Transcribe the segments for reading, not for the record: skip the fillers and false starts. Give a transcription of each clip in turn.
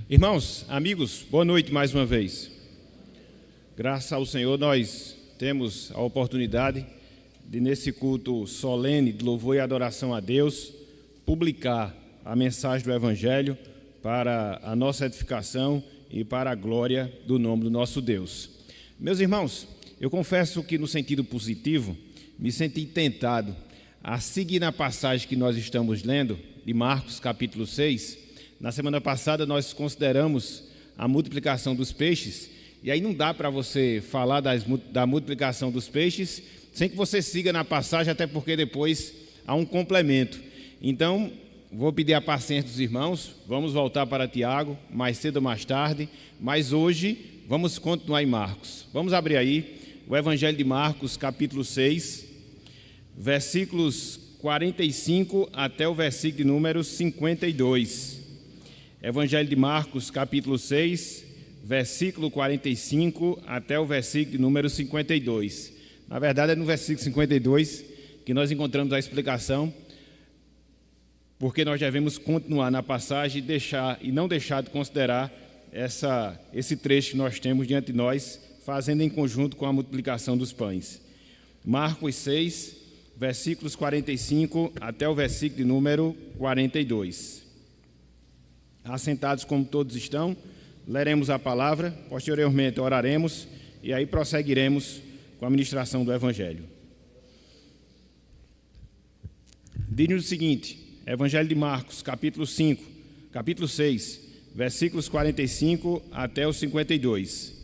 Irmãos, amigos, boa noite mais uma vez. Graças ao Senhor, nós temos a oportunidade de, nesse culto solene de louvor e adoração a Deus, publicar a mensagem do Evangelho para a nossa edificação e para a glória do nome do nosso Deus. Meus irmãos, eu confesso que no sentido positivo, me senti tentado a seguir na passagem que nós estamos lendo, de Marcos capítulo 6. Na semana passada nós consideramos a multiplicação dos peixes, e aí não dá para você falar da multiplicação dos peixes sem que você siga na passagem, até porque depois há um complemento. Então, vou pedir a paciência dos irmãos, vamos voltar para Tiago, mais cedo ou mais tarde, mas hoje vamos continuar em Marcos. Vamos abrir aí o Evangelho de Marcos, capítulo 6, versículos 45 até o versículo de número 52. Evangelho de Marcos, capítulo 6, versículo 45 até o versículo de número 52. Na verdade, é no versículo 52 que nós encontramos a explicação, porque nós devemos continuar na passagem e não deixar de considerar esse trecho que nós temos diante de nós, fazendo em conjunto com a multiplicação dos pães. Marcos 6, versículos 45 até o versículo de número 42. Assentados como todos estão, leremos a palavra, posteriormente oraremos e aí prosseguiremos com a ministração do Evangelho. Diz-nos o seguinte, Evangelho de Marcos, capítulo 6, versículos 45 até o 52.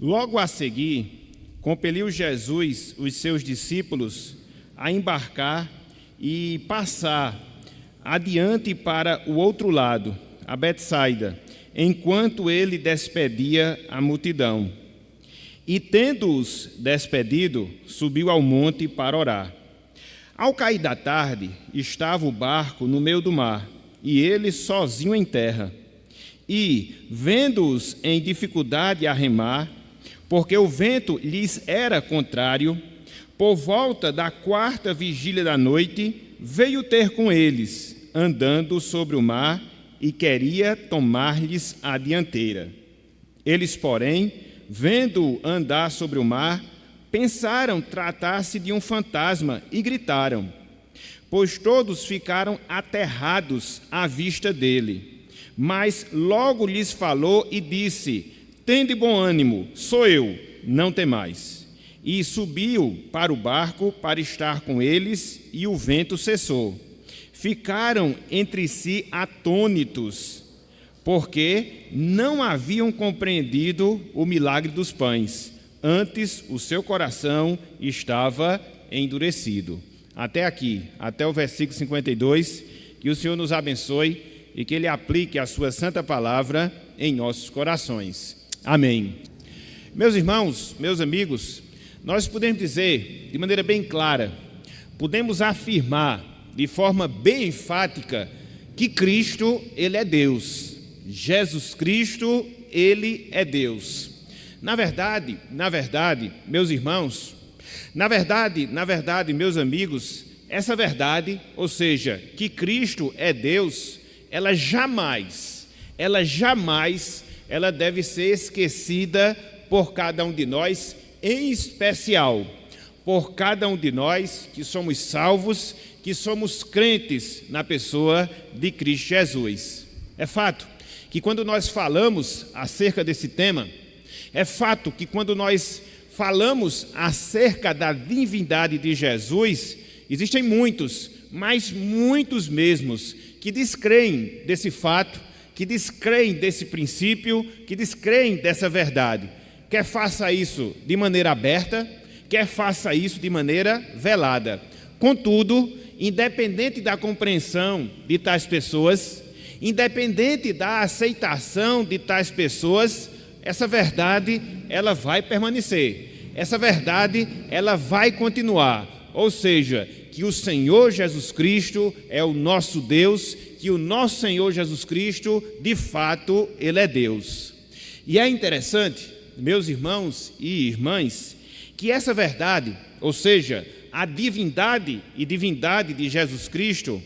Logo a seguir, compeliu Jesus os seus discípulos a embarcar e passar adiante para o outro lado, a Betsaida, enquanto ele despedia a multidão. E, tendo-os despedido, subiu ao monte para orar. Ao cair da tarde, estava o barco no meio do mar, e ele sozinho em terra. E, vendo-os em dificuldade a remar, porque o vento lhes era contrário, por volta da 4ª vigília da noite, veio ter com eles, andando sobre o mar, e queria tomar-lhes a dianteira. Eles, porém, vendo-o andar sobre o mar, pensaram tratar-se de um fantasma e gritaram, pois todos ficaram aterrados à vista dele. Mas logo lhes falou e disse, tende bom ânimo, sou eu, não temais. E subiu para o barco para estar com eles, e o vento cessou. Ficaram entre si atônitos, porque não haviam compreendido o milagre dos pães. Antes, o seu coração estava endurecido. Até aqui, até o versículo 52, que o Senhor nos abençoe e que Ele aplique a sua santa palavra em nossos corações. Amém. Meus irmãos, meus amigos, nós podemos dizer de maneira bem clara, podemos afirmar de forma bem enfática que Cristo, Ele é Deus. Jesus Cristo, Ele é Deus. Na verdade, meus irmãos, na verdade, meus amigos, essa verdade, ou seja, que Cristo é Deus, ela jamais deve ser esquecida por cada um de nós, em especial por cada um de nós que somos salvos, que somos crentes na pessoa de Cristo Jesus. É fato que quando nós falamos acerca desse tema, é fato que quando nós falamos acerca da divindade de Jesus, existem muitos, mas muitos mesmos, que descreem desse fato, que descreem desse princípio, que descreem dessa verdade. Quer faça isso de maneira aberta, quer faça isso de maneira velada. Contudo, independente da compreensão de tais pessoas, independente da aceitação de tais pessoas, essa verdade, ela vai permanecer. Essa verdade, ela vai continuar. Ou seja, que o Senhor Jesus Cristo é o nosso Deus, que o nosso Senhor Jesus Cristo, de fato, Ele é Deus. E é interessante, meus irmãos e irmãs, que essa verdade, ou seja, a divindade de Jesus Cristo,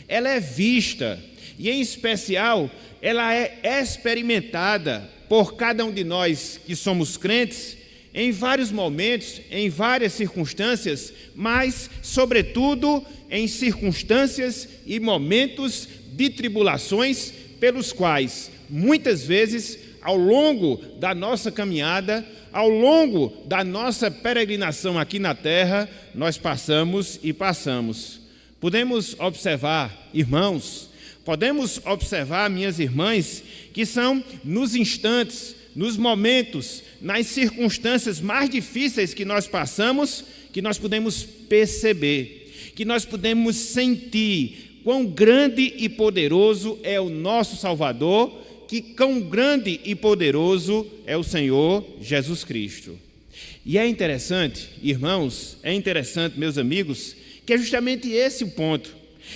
ela é vista, e em especial, ela é experimentada por cada um de nós que somos crentes em vários momentos, em várias circunstâncias, mas, sobretudo, em circunstâncias e momentos de tribulações pelos quais, muitas vezes, ao longo da nossa caminhada, ao longo da nossa peregrinação aqui na terra, nós passamos e passamos. Podemos observar, irmãos, podemos observar, minhas irmãs, que são nos instantes, nos momentos, nas circunstâncias mais difíceis que nós passamos, que nós podemos perceber, que nós podemos sentir quão grande e poderoso é o nosso Salvador, que quão grande e poderoso é o Senhor Jesus Cristo. E é interessante, irmãos, é interessante, meus amigos, que é justamente esse o ponto,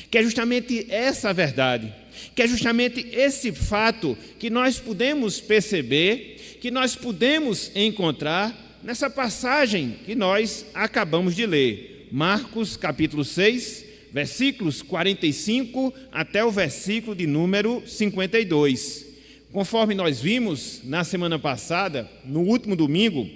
que é justamente essa a verdade, que é justamente esse fato que nós podemos perceber, que nós podemos encontrar nessa passagem que nós acabamos de ler. Marcos capítulo 6, versículos 45 até o versículo de número 52. Conforme nós vimos na semana passada, no último domingo,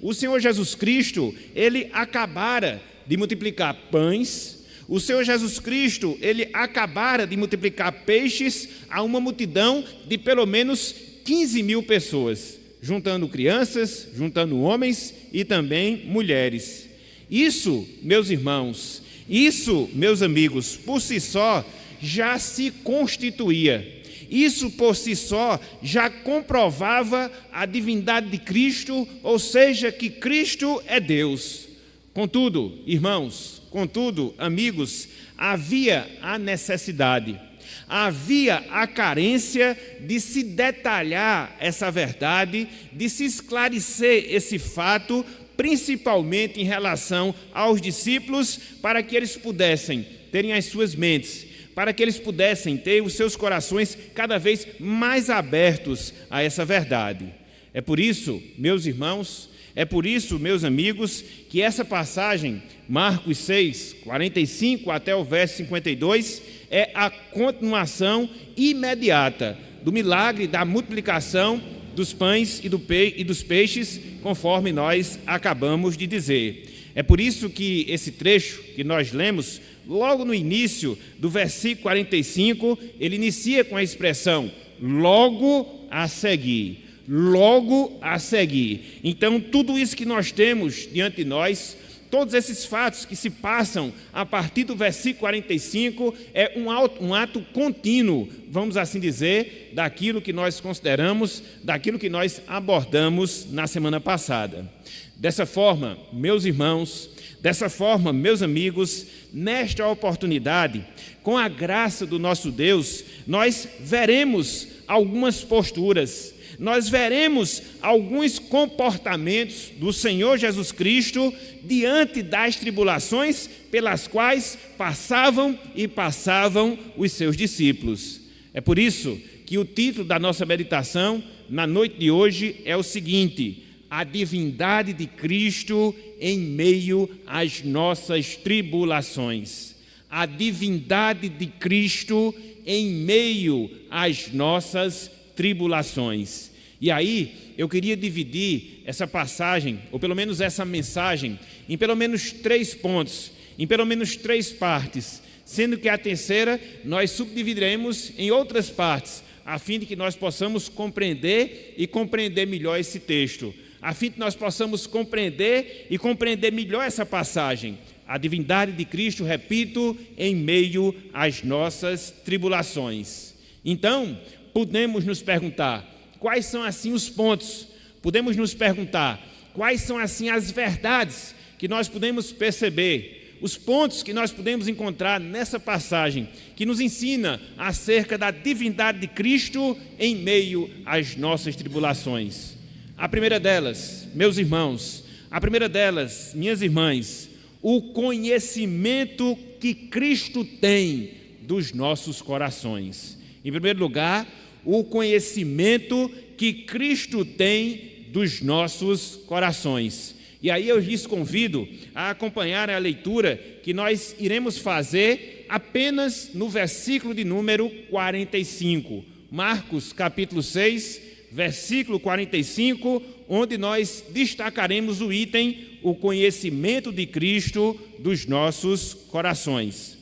o Senhor Jesus Cristo, ele acabara de multiplicar pães. O Senhor Jesus Cristo, ele acabara de multiplicar peixes a uma multidão de pelo menos 15 mil pessoas, juntando crianças, juntando homens e também mulheres. Isso, meus irmãos, isso, meus amigos, por si só já se constituía. Isso por si só já comprovava a divindade de Cristo, ou seja, que Cristo é Deus. Contudo, irmãos, contudo, amigos, havia a necessidade, havia a carência de se detalhar essa verdade, de se esclarecer esse fato, principalmente em relação aos discípulos, para que eles pudessem terem as suas mentes, para que eles pudessem ter os seus corações cada vez mais abertos a essa verdade. É por isso, meus irmãos, é por isso, meus amigos, que essa passagem, Marcos 6, 45 até o verso 52, é a continuação imediata do milagre da multiplicação dos pães e dos peixes, conforme nós acabamos de dizer. É por isso que esse trecho que nós lemos, logo no início do versículo 45, ele inicia com a expressão, logo a seguir. Logo a seguir. Então, tudo isso que nós temos diante de nós, todos esses fatos que se passam a partir do versículo 45, é um ato contínuo, vamos assim dizer, daquilo que nós consideramos, daquilo que nós abordamos na semana passada. Dessa forma, meus irmãos, dessa forma, meus amigos, nesta oportunidade, com a graça do nosso Deus, nós veremos algumas posturas, nós veremos alguns comportamentos do Senhor Jesus Cristo diante das tribulações pelas quais passavam e passavam os seus discípulos. É por isso que o título da nossa meditação na noite de hoje é o seguinte: a divindade de Cristo em meio às nossas tribulações. A divindade de Cristo em meio às nossas tribulações. E aí, eu queria dividir essa passagem, ou pelo menos essa mensagem, em pelo menos 3 pontos, em pelo menos 3 partes, sendo que a terceira nós subdividiremos em outras partes, a fim de que nós possamos compreender e compreender melhor esse texto, a fim de que nós possamos compreender e compreender melhor essa passagem. A divindade de Cristo, repito, em meio às nossas tribulações. Então, podemos nos perguntar, quais são assim os pontos? Podemos nos perguntar, quais são assim as verdades que nós podemos perceber? Os pontos que nós podemos encontrar nessa passagem, que nos ensina acerca da divindade de Cristo em meio às nossas tribulações. A primeira delas, meus irmãos, a primeira delas, minhas irmãs, o conhecimento que Cristo tem dos nossos corações. Em primeiro lugar, o conhecimento que Cristo tem dos nossos corações. E aí eu lhes convido a acompanhar a leitura que nós iremos fazer apenas no versículo de número 45. Marcos capítulo 6, versículo 45, onde nós destacaremos o item, o conhecimento de Cristo dos nossos corações.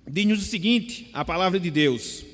Diz-nos o seguinte, a palavra de Deus: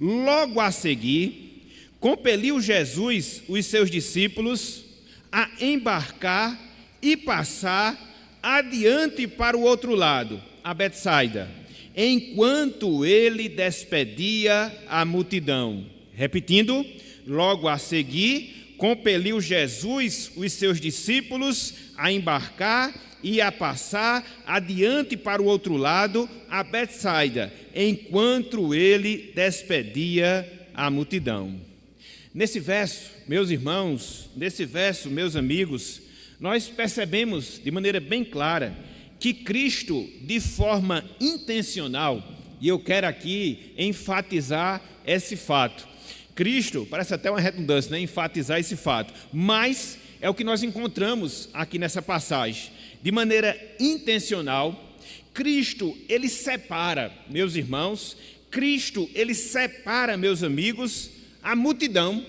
logo a seguir, compeliu Jesus os seus discípulos a embarcar e passar adiante para o outro lado, a Betsaida, enquanto ele despedia a multidão. Repetindo, logo a seguir, compeliu Jesus os seus discípulos a embarcar e a passar adiante para o outro lado, a Betsaida, enquanto ele despedia a multidão. Nesse verso, meus irmãos, nesse verso, meus amigos, nós percebemos de maneira bem clara que Cristo, de forma intencional, e eu quero aqui enfatizar esse fato, Cristo, parece até uma redundância, né? Enfatizar esse fato, mas é o que nós encontramos aqui nessa passagem. De maneira intencional, Cristo, ele separa, meus irmãos, Cristo, ele separa, meus amigos, a multidão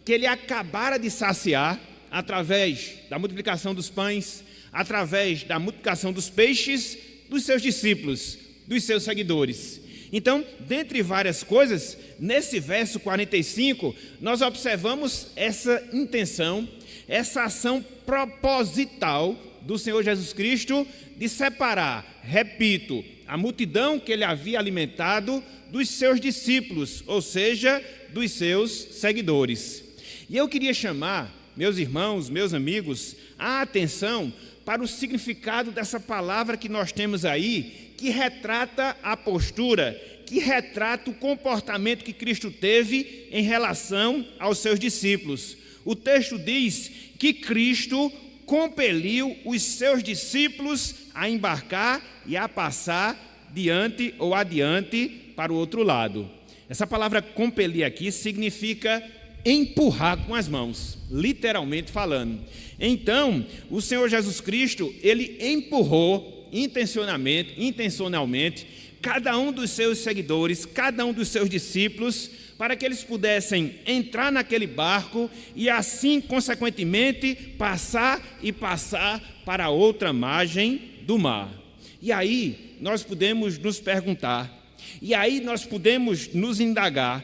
que ele acabara de saciar através da multiplicação dos pães, através da multiplicação dos peixes, dos seus discípulos, dos seus seguidores. Então, dentre várias coisas, nesse verso 45, nós observamos essa intenção, essa ação proposital do Senhor Jesus Cristo de separar, repito, a multidão que ele havia alimentado dos seus discípulos, ou seja, dos seus seguidores. E eu queria chamar, meus irmãos, meus amigos, a atenção para o significado dessa palavra que nós temos aí, que retrata a postura, que retrata o comportamento que Cristo teve em relação aos seus discípulos. O texto diz que Cristo compeliu os seus discípulos a embarcar e a passar diante ou adiante para o outro lado. Essa palavra compelir aqui significa empurrar com as mãos, literalmente falando. Então, o Senhor Jesus Cristo, ele empurrou intencionalmente, cada um dos seus seguidores, cada um dos seus discípulos, para que eles pudessem entrar naquele barco e assim, consequentemente, passar para a outra margem do mar. E aí, nós podemos nos perguntar, e aí nós podemos nos indagar,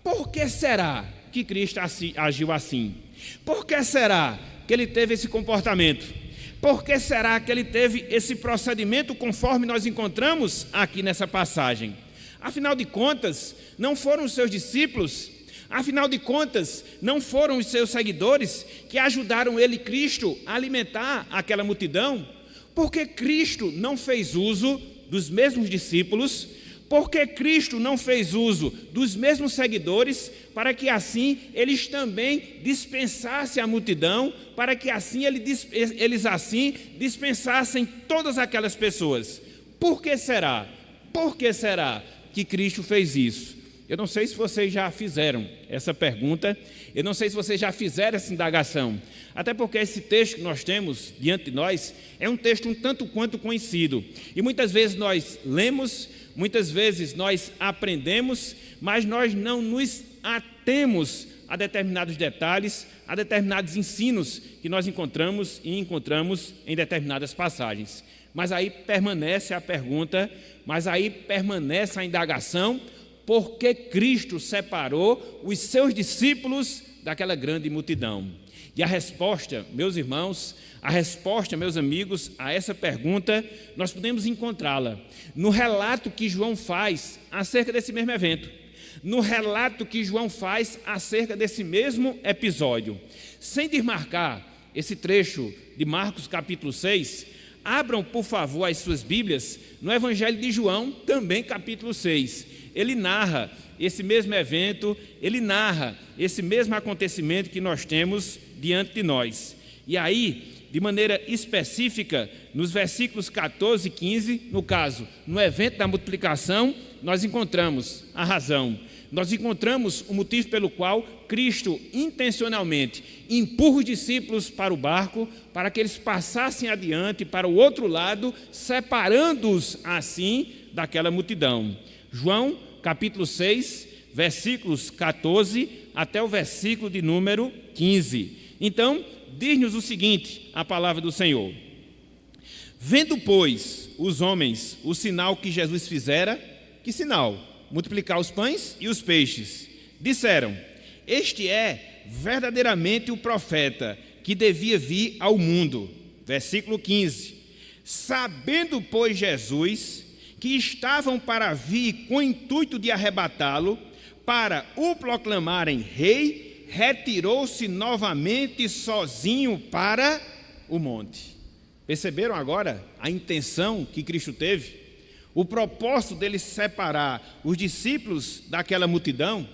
por que será que Cristo agiu assim? Por que será que ele teve esse comportamento? Por que será que ele teve esse procedimento conforme nós encontramos aqui nessa passagem? Afinal de contas, não foram os seus discípulos, afinal de contas, não foram os seus seguidores que ajudaram ele, Cristo, a alimentar aquela multidão? Porque Cristo não fez uso dos mesmos discípulos? Porque Cristo não fez uso dos mesmos seguidores, para que assim eles também dispensassem a multidão, para que assim eles assim dispensassem todas aquelas pessoas? Por que será? Por que será que Cristo fez isso? Eu não sei se vocês já fizeram essa pergunta, eu não sei se vocês já fizeram essa indagação, até porque esse texto que nós temos diante de nós é um texto um tanto quanto conhecido, e muitas vezes nós lemos, muitas vezes nós aprendemos, mas nós não nos atemos a determinados detalhes, a determinados ensinos que nós encontramos em determinadas passagens. Mas aí permanece a pergunta, mas aí permanece a indagação, por que Cristo separou os seus discípulos daquela grande multidão? E a resposta, meus irmãos, a resposta, meus amigos, a essa pergunta, nós podemos encontrá-la no relato que João faz acerca desse mesmo evento, no relato que João faz acerca desse mesmo episódio. Sem desmarcar esse trecho de Marcos capítulo 6, abram, por favor, as suas Bíblias no Evangelho de João, também capítulo 6. Ele narra esse mesmo evento, ele narra esse mesmo acontecimento que nós temos diante de nós. E aí, de maneira específica, nos versículos 14 e 15, no caso, no evento da multiplicação, nós encontramos a razão. Nós encontramos o motivo pelo qual Cristo intencionalmente empurra os discípulos para o barco, para que eles passassem adiante para o outro lado, separando-os assim daquela multidão. João, capítulo 6, versículos 14 até o versículo de número 15. Então, diz-nos o seguinte, a palavra do Senhor: vendo, pois, os homens o sinal que Jesus fizera, que sinal? Multiplicar os pães e os peixes. Disseram: este é verdadeiramente o profeta que devia vir ao mundo. Versículo 15. Sabendo, pois, Jesus que estavam para vir com o intuito de arrebatá-lo, para o proclamarem rei, retirou-se novamente sozinho para o monte. Perceberam agora a intenção que Cristo teve? O propósito dele separar os discípulos daquela multidão?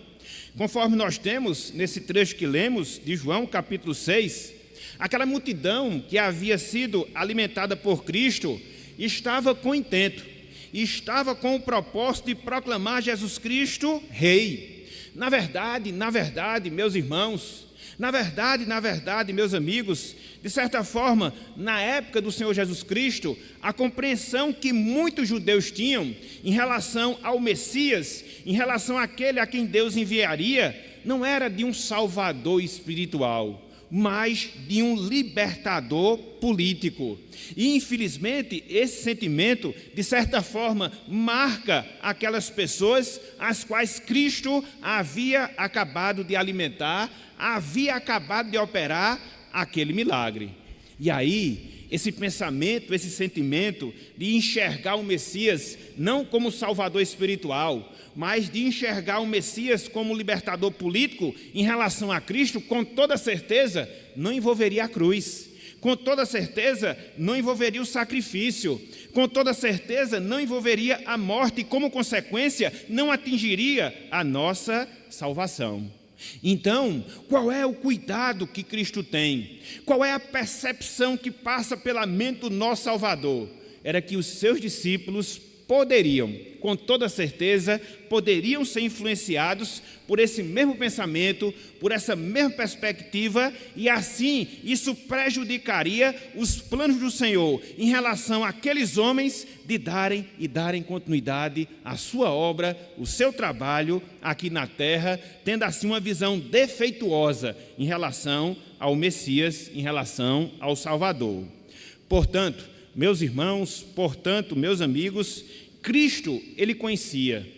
Conforme nós temos nesse trecho que lemos de João capítulo 6, aquela multidão que havia sido alimentada por Cristo estava com intento, estava com o propósito de proclamar Jesus Cristo rei. Na verdade, meus irmãos, na verdade, meus amigos, de certa forma, na época do Senhor Jesus Cristo, a compreensão que muitos judeus tinham em relação ao Messias, em relação àquele a quem Deus enviaria, não era de um salvador espiritual, mas de um libertador político. E, infelizmente, esse sentimento, de certa forma, marca aquelas pessoas às quais Cristo havia acabado de alimentar, havia acabado de operar aquele milagre. E aí, esse pensamento, esse sentimento de enxergar o Messias não como salvador espiritual, mas de enxergar o Messias como libertador político em relação a Cristo, com toda certeza, não envolveria a cruz. Com toda certeza, não envolveria o sacrifício. Com toda certeza, não envolveria a morte e, como consequência, não atingiria a nossa salvação. Então, qual é o cuidado que Cristo tem? Qual é a percepção que passa pela mente do nosso Salvador? Era que os seus discípulos poderiam, com toda certeza, poderiam ser influenciados por esse mesmo pensamento, por essa mesma perspectiva, e assim isso prejudicaria os planos do Senhor em relação àqueles homens de darem continuidade à sua obra, o seu trabalho aqui na terra, tendo assim uma visão defeituosa em relação ao Messias, em relação ao Salvador. Portanto, meus irmãos, meus amigos, Cristo, ele conhecia.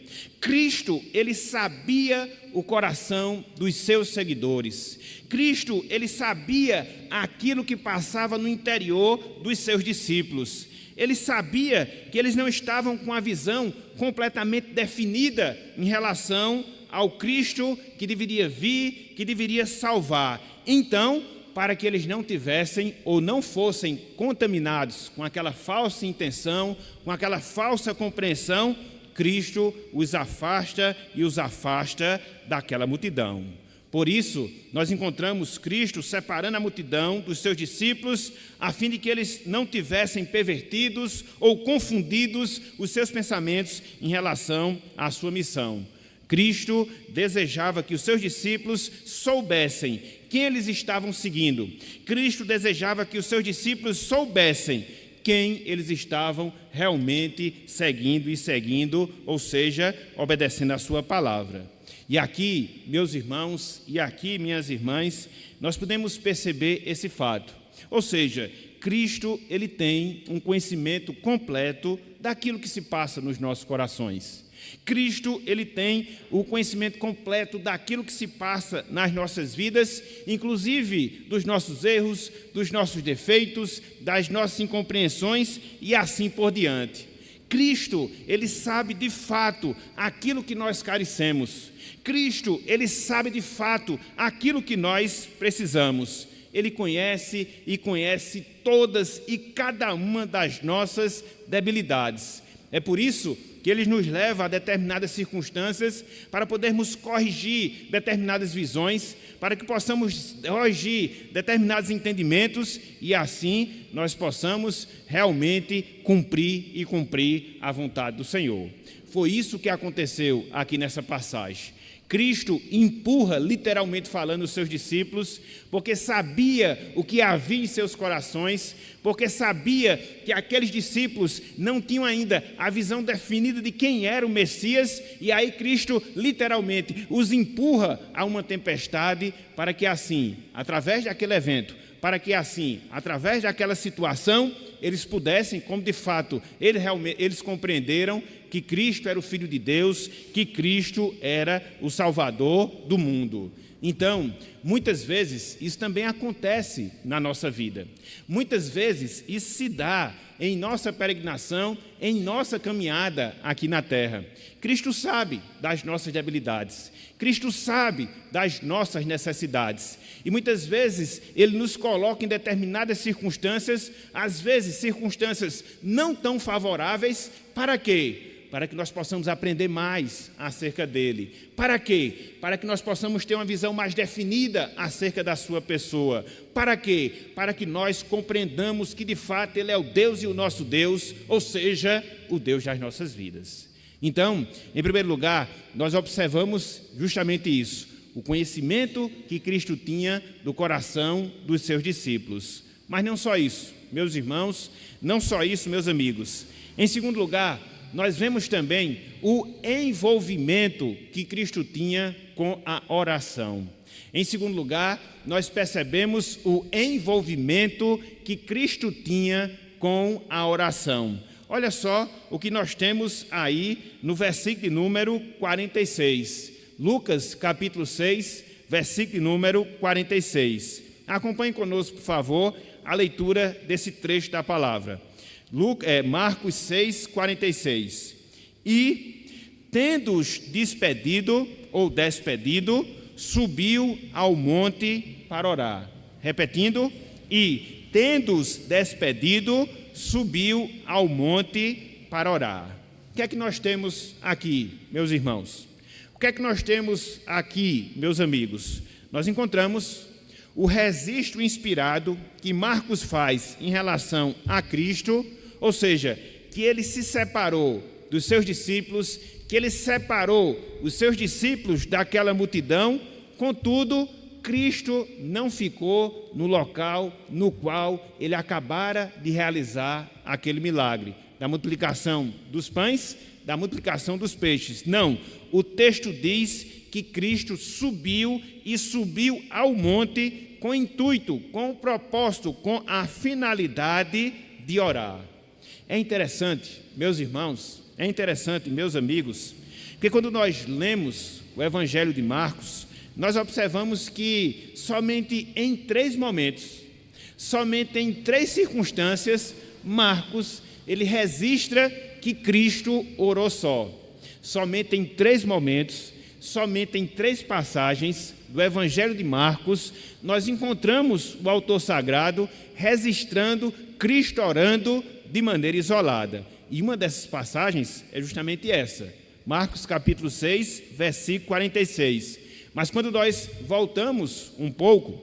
Cristo, ele sabia o coração dos seus seguidores. Cristo, ele sabia aquilo que passava no interior dos seus discípulos. Ele sabia que eles não estavam com a visão completamente definida em relação ao Cristo que deveria vir, que deveria salvar. Então, para que eles não tivessem ou não fossem contaminados com aquela falsa intenção, com aquela falsa compreensão, Cristo os afasta e os afasta daquela multidão. Por isso, nós encontramos Cristo separando a multidão dos seus discípulos, a fim de que eles não tivessem pervertidos ou confundidos os seus pensamentos em relação à sua missão. Cristo desejava que os seus discípulos soubessem quem eles estavam seguindo. Cristo desejava que os seus discípulos soubessem quem eles estavam realmente seguindo, ou seja, obedecendo a sua palavra. E aqui, meus irmãos, e aqui, minhas irmãs, nós podemos perceber esse fato. Ou seja, Cristo, ele tem um conhecimento completo daquilo que se passa nos nossos corações. Cristo, ele tem o conhecimento completo daquilo que se passa nas nossas vidas, inclusive dos nossos erros, dos nossos defeitos, das nossas incompreensões e assim por diante. Cristo, ele sabe de fato aquilo que nós carecemos. Cristo, ele sabe de fato aquilo que nós precisamos. Ele conhece e conhece todas e cada uma das nossas debilidades. É por isso que ele nos leva a determinadas circunstâncias para podermos corrigir determinadas visões, para que possamos corrigir determinados entendimentos e assim nós possamos realmente cumprir a vontade do Senhor. Foi isso que aconteceu aqui nessa passagem. Cristo empurra, literalmente falando, os seus discípulos, porque sabia o que havia em seus corações, porque sabia que aqueles discípulos não tinham ainda a visão definida medida de quem era o Messias, e aí Cristo literalmente os empurra a uma tempestade para que assim, através daquele evento, para que assim, através daquela situação, eles pudessem, como de fato eles compreenderam que Cristo era o Filho de Deus, que Cristo era o Salvador do mundo. Então, muitas vezes, isso também acontece na nossa vida. Muitas vezes, isso se dá em nossa peregrinação, em nossa caminhada aqui na terra. Cristo sabe das nossas debilidades. Cristo sabe das nossas necessidades. E muitas vezes, Ele nos coloca em determinadas circunstâncias, às vezes circunstâncias não tão favoráveis, para quê? Para que nós possamos aprender mais acerca dele. Para quê? Para que nós possamos ter uma visão mais definida acerca da sua pessoa. Para quê? Para que nós compreendamos que de fato ele é o Deus e o nosso Deus, ou seja, o Deus das nossas vidas. Então, em primeiro lugar, nós observamos justamente isso, o conhecimento que Cristo tinha do coração dos seus discípulos. Mas não só isso, meus irmãos, não só isso, meus amigos. Em segundo lugar, nós vemos também o envolvimento que Cristo tinha com a oração. Em segundo lugar, nós percebemos o envolvimento que Cristo tinha com a oração. Olha só o que nós temos aí no versículo de número 46. Lucas, capítulo 6, versículo de número 46. Acompanhe conosco, por favor, a leitura desse trecho da palavra. Marcos 6, 46. E, tendo-os despedido, subiu ao monte para orar. Repetindo, e, tendo-os despedido, subiu ao monte para orar. O que é que nós temos aqui, meus irmãos? O que é que nós temos aqui, meus amigos? Nós encontramos o registro inspirado que Marcos faz em relação a Cristo, ou seja, que ele se separou dos seus discípulos, que ele separou os seus discípulos daquela multidão, contudo, Cristo não ficou no local no qual ele acabara de realizar aquele milagre, da multiplicação dos pães, da multiplicação dos peixes. Não, o texto diz que Cristo subiu ao monte com intuito, com o propósito, com a finalidade de orar. É interessante, meus irmãos, é interessante, meus amigos, porque quando nós lemos o Evangelho de Marcos, nós observamos que somente em 3 momentos, somente em 3 circunstâncias, Marcos, ele registra que Cristo orou só. Somente em 3 momentos, somente em 3 passagens do Evangelho de Marcos, nós encontramos o autor sagrado registrando Cristo orando de maneira isolada. E uma dessas passagens é justamente essa, Marcos capítulo 6, versículo 46. Mas quando nós voltamos um pouco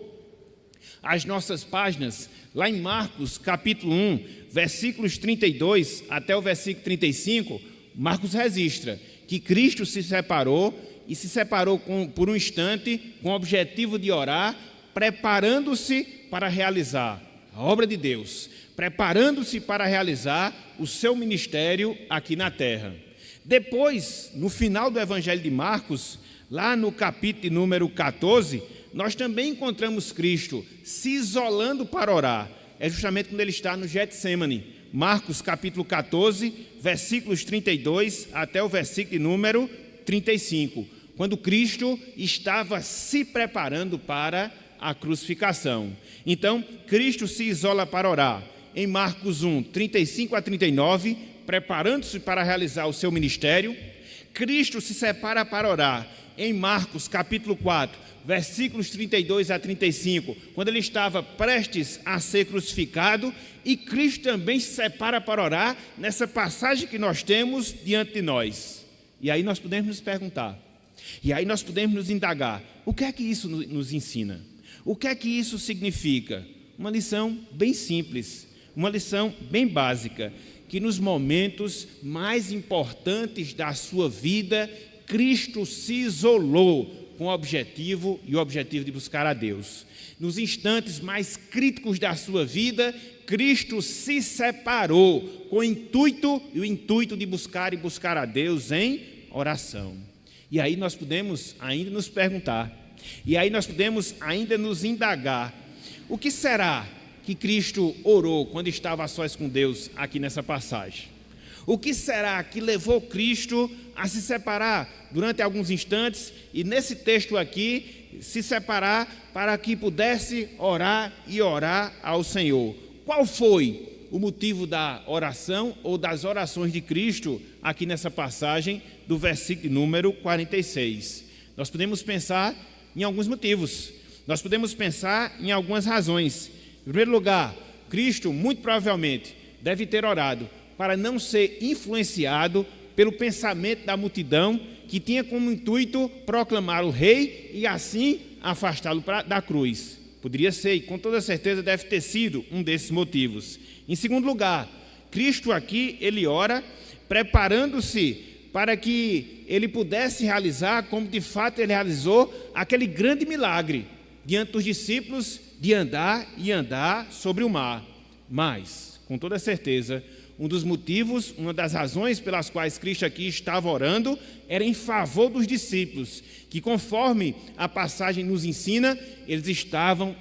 às nossas páginas, lá em Marcos capítulo 1, versículos 32 até o versículo 35, Marcos registra que Cristo se separou, e se separou por um instante com o objetivo de orar, preparando-se para realizar a obra de Deus, preparando-se para realizar o seu ministério aqui na terra. Depois, no final do Evangelho de Marcos, lá no capítulo número 14, nós também encontramos Cristo se isolando para orar. É justamente quando ele está no Getsêmani. Marcos capítulo 14, versículos 32 até o versículo número 35, quando Cristo estava se preparando para a crucificação. Então, Cristo se isola para orar. Em Marcos 1, 35 a 39, preparando-se para realizar o seu ministério. Cristo se separa para orar em Marcos capítulo 4, versículos 32 a 35, quando ele estava prestes a ser crucificado, e Cristo também se separa para orar nessa passagem que nós temos diante de nós. E aí nós podemos nos perguntar, e aí nós podemos nos indagar, o que é que isso nos ensina? O que é que isso significa? Uma lição bem simples, uma lição bem básica, que nos momentos mais importantes da sua vida, Cristo se isolou com o objetivo de buscar a Deus. Nos instantes mais críticos da sua vida, Cristo se separou com o intuito de buscar a Deus em oração. E aí nós podemos ainda nos perguntar, e aí nós podemos ainda nos indagar, o que será que Cristo orou quando estava a sós com Deus aqui nessa passagem? O que será que levou Cristo a se separar durante alguns instantes e nesse texto aqui se separar para que pudesse orar ao Senhor? Qual foi o motivo da oração ou das orações de Cristo aqui nessa passagem do versículo número 46? Nós podemos pensar em alguns motivos, nós podemos pensar em algumas razões. Em primeiro lugar, Cristo muito provavelmente deve ter orado para não ser influenciado pelo pensamento da multidão que tinha como intuito proclamar o rei e assim afastá-lo da cruz. Poderia ser, e com toda certeza deve ter sido um desses motivos. Em segundo lugar, Cristo aqui, ele ora preparando-se para que ele pudesse realizar, como de fato ele realizou, aquele grande milagre diante dos discípulos de andar sobre o mar. Mas, com toda certeza, um dos motivos, uma das razões pelas quais Cristo aqui estava orando era em favor dos discípulos, que conforme a passagem nos ensina, eles estavam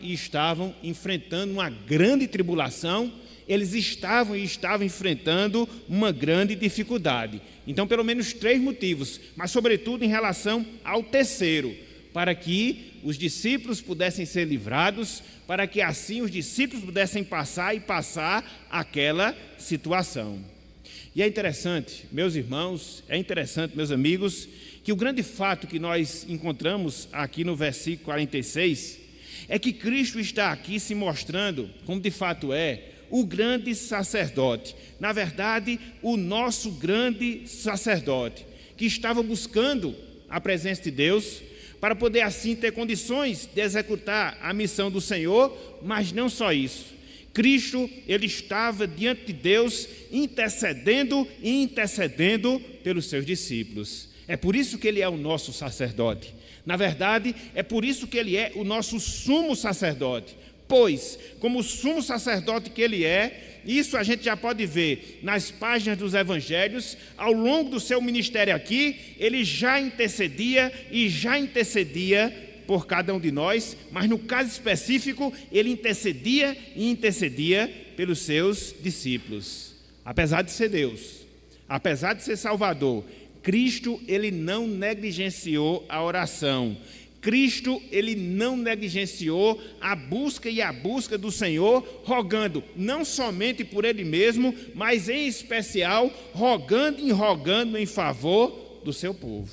enfrentando uma grande tribulação, eles estavam enfrentando uma grande dificuldade. Então, pelo menos 3 motivos, mas sobretudo em relação ao terceiro, para que os discípulos pudessem ser livrados, para que assim os discípulos pudessem passar aquela situação. E é interessante, meus irmãos, meus amigos, que o grande fato que nós encontramos aqui no versículo 46 é que Cristo está aqui se mostrando, como de fato é, o grande sacerdote. Na verdade, o nosso grande sacerdote, que estava buscando a presença de Deus, para poder assim ter condições de executar a missão do Senhor, mas não só isso. Cristo, ele estava diante de Deus intercedendo pelos seus discípulos. É por isso que ele é o nosso sacerdote. Na verdade, é por isso que ele é o nosso sumo sacerdote. Pois, como sumo sacerdote que ele é, isso a gente já pode ver nas páginas dos evangelhos, ao longo do seu ministério aqui, ele já intercedia por cada um de nós, mas no caso específico, ele intercedia pelos seus discípulos. Apesar de ser Deus, apesar de ser Salvador, Cristo, ele não negligenciou a oração. Cristo, ele não negligenciou a busca do Senhor, rogando não somente por ele mesmo, mas em especial rogando em favor do seu povo.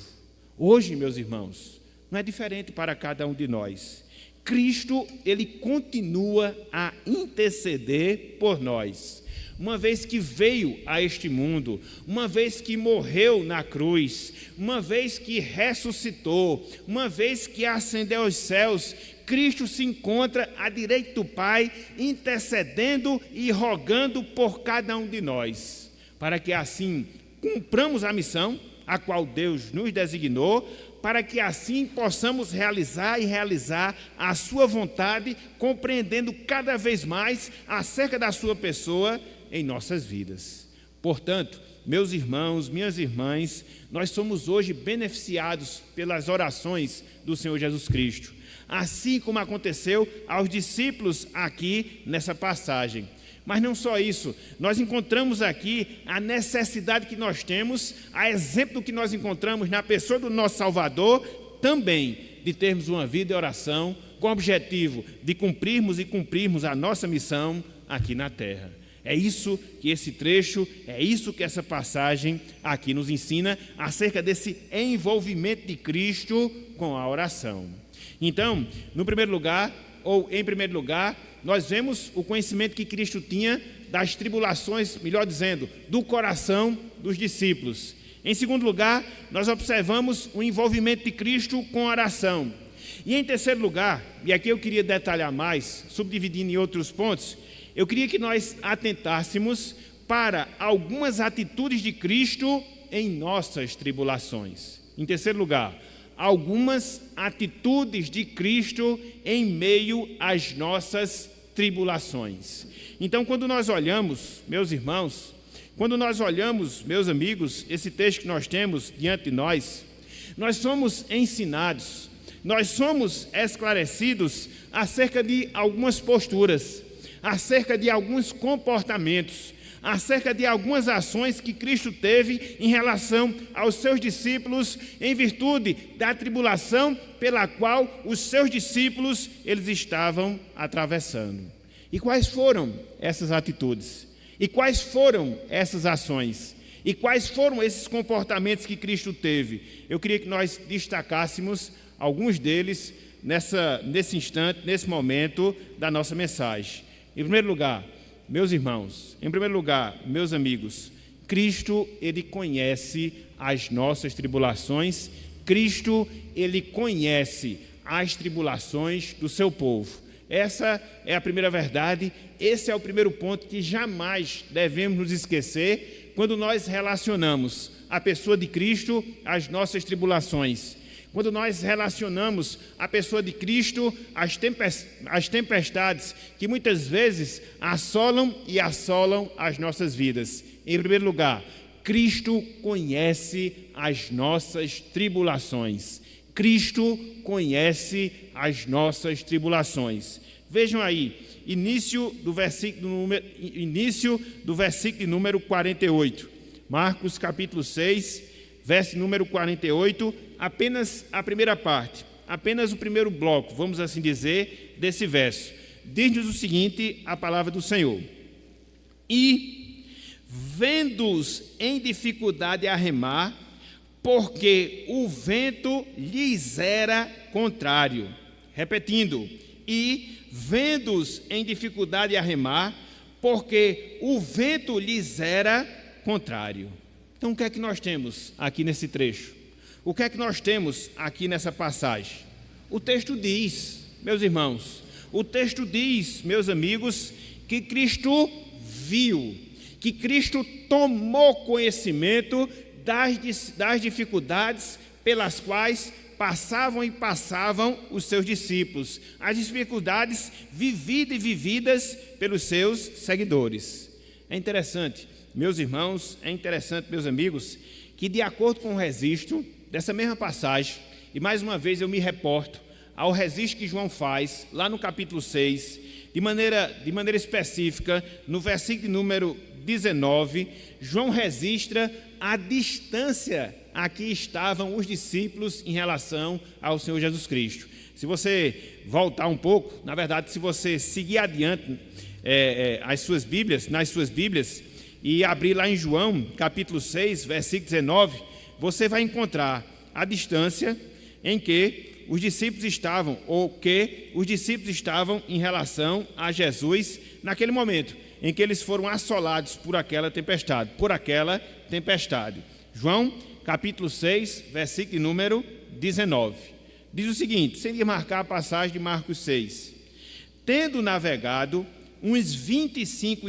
Hoje, meus irmãos, não é diferente para cada um de nós. Cristo, ele continua a interceder por nós. Uma vez que veio a este mundo, uma vez que morreu na cruz, uma vez que ressuscitou, uma vez que ascendeu aos céus, Cristo se encontra à direita do Pai, intercedendo e rogando por cada um de nós, para que assim cumpramos a missão a qual Deus nos designou, para que assim possamos realizar a sua vontade, compreendendo cada vez mais acerca da sua pessoa em nossas vidas. Portanto, meus irmãos, minhas irmãs, nós somos hoje beneficiados pelas orações do Senhor Jesus Cristo, assim como aconteceu aos discípulos aqui nessa passagem. Mas não só isso, nós encontramos aqui a necessidade que nós temos, a exemplo do que nós encontramos na pessoa do nosso Salvador, também de termos uma vida de oração, com o objetivo de cumprirmos a nossa missão aqui na terra. É isso que esse trecho, é isso que essa passagem aqui nos ensina acerca desse envolvimento de Cristo com a oração. Então, em primeiro lugar, nós vemos o conhecimento que Cristo tinha das tribulações, melhor dizendo, do coração dos discípulos. Em segundo lugar, nós observamos o envolvimento de Cristo com a oração. E em terceiro lugar, e aqui eu queria detalhar mais, subdividindo em outros pontos, eu queria que nós atentássemos para algumas atitudes de Cristo em nossas tribulações. Em terceiro lugar, algumas atitudes de Cristo em meio às nossas tribulações. Então, quando nós olhamos, meus irmãos, quando nós olhamos, meus amigos, esse texto que nós temos diante de nós somos ensinados, nós somos esclarecidos acerca de algumas posturas, acerca de alguns comportamentos, acerca de algumas ações que Cristo teve em relação aos seus discípulos em virtude da tribulação pela qual os seus discípulos eles estavam atravessando. E quais foram essas atitudes? E quais foram essas ações? E quais foram esses comportamentos que Cristo teve? Eu queria que nós destacássemos alguns deles nesse instante, nesse momento da nossa mensagem. Em primeiro lugar, meus irmãos, em primeiro lugar, meus amigos, Cristo, Ele conhece as nossas tribulações, Cristo, Ele conhece as tribulações do seu povo. Essa é a primeira verdade, esse é o primeiro ponto que jamais devemos nos esquecer quando nós relacionamos a pessoa de Cristo às nossas tribulações. Quando nós relacionamos a pessoa de Cristo às tempestades que muitas vezes assolam as nossas vidas. Em primeiro lugar, Cristo conhece as nossas tribulações. Cristo conhece as nossas tribulações. Vejam aí, início do versículo de número 48. Marcos capítulo 6, verso número 48, apenas a primeira parte, apenas o primeiro bloco, vamos assim dizer, desse verso. Diz-nos o seguinte, a palavra do Senhor: e, vendo-os em dificuldade a remar, porque o vento lhes era contrário. Repetindo, e, vendo-os em dificuldade a remar, porque o vento lhes era contrário. Então, o que é que nós temos aqui nesse trecho? O que é que nós temos aqui nessa passagem? O texto diz, meus irmãos, o texto diz, meus amigos, que Cristo viu, que Cristo tomou conhecimento das dificuldades pelas quais passavam os seus discípulos, as dificuldades vividas pelos seus seguidores. É interessante, meus irmãos, é interessante, meus amigos, que de acordo com o registro dessa mesma passagem, e mais uma vez eu me reporto ao registro que João faz, lá no capítulo 6, de maneira específica, no versículo número 19, João registra a distância a que estavam os discípulos em relação ao Senhor Jesus Cristo. Se você voltar um pouco, na verdade, se você seguir adiante nas suas Bíblias, e abrir lá em João, capítulo 6, versículo 19, você vai encontrar a distância em que os discípulos estavam, ou que os discípulos estavam em relação a Jesus naquele momento em que eles foram assolados por aquela tempestade. João, capítulo 6, versículo número 19. Diz o seguinte, sem marcar a passagem de Marcos 6. Tendo navegado uns 25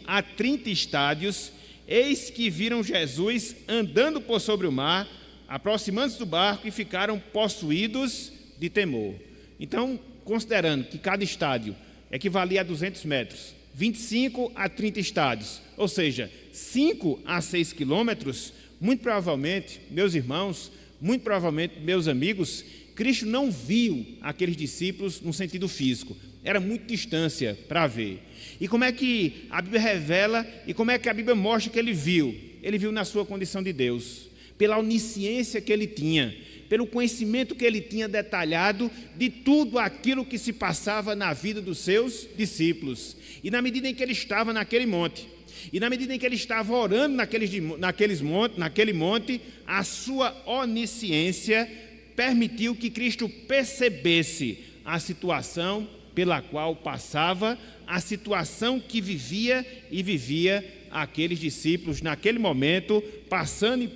a 30 estádios, eis que viram Jesus andando por sobre o mar, aproximando-se do barco e ficaram possuídos de temor. Então, considerando que cada estádio equivalia a 200 metros, 25 a 30 estádios, ou seja, 5 a 6 quilômetros, muito provavelmente, meus irmãos, muito provavelmente, meus amigos, Cristo não viu aqueles discípulos no sentido físico. Era muita distância para ver. E como é que a Bíblia revela e como é que a Bíblia mostra que ele viu? Ele viu na sua condição de Deus, pela onisciência que ele tinha, pelo conhecimento que ele tinha detalhado de tudo aquilo que se passava na vida dos seus discípulos. E na medida em que ele estava naquele monte, e na medida em que ele estava orando naquele monte, a sua onisciência permitiu que Cristo percebesse a situação pela qual passava, a situação que vivia aqueles discípulos naquele momento, passando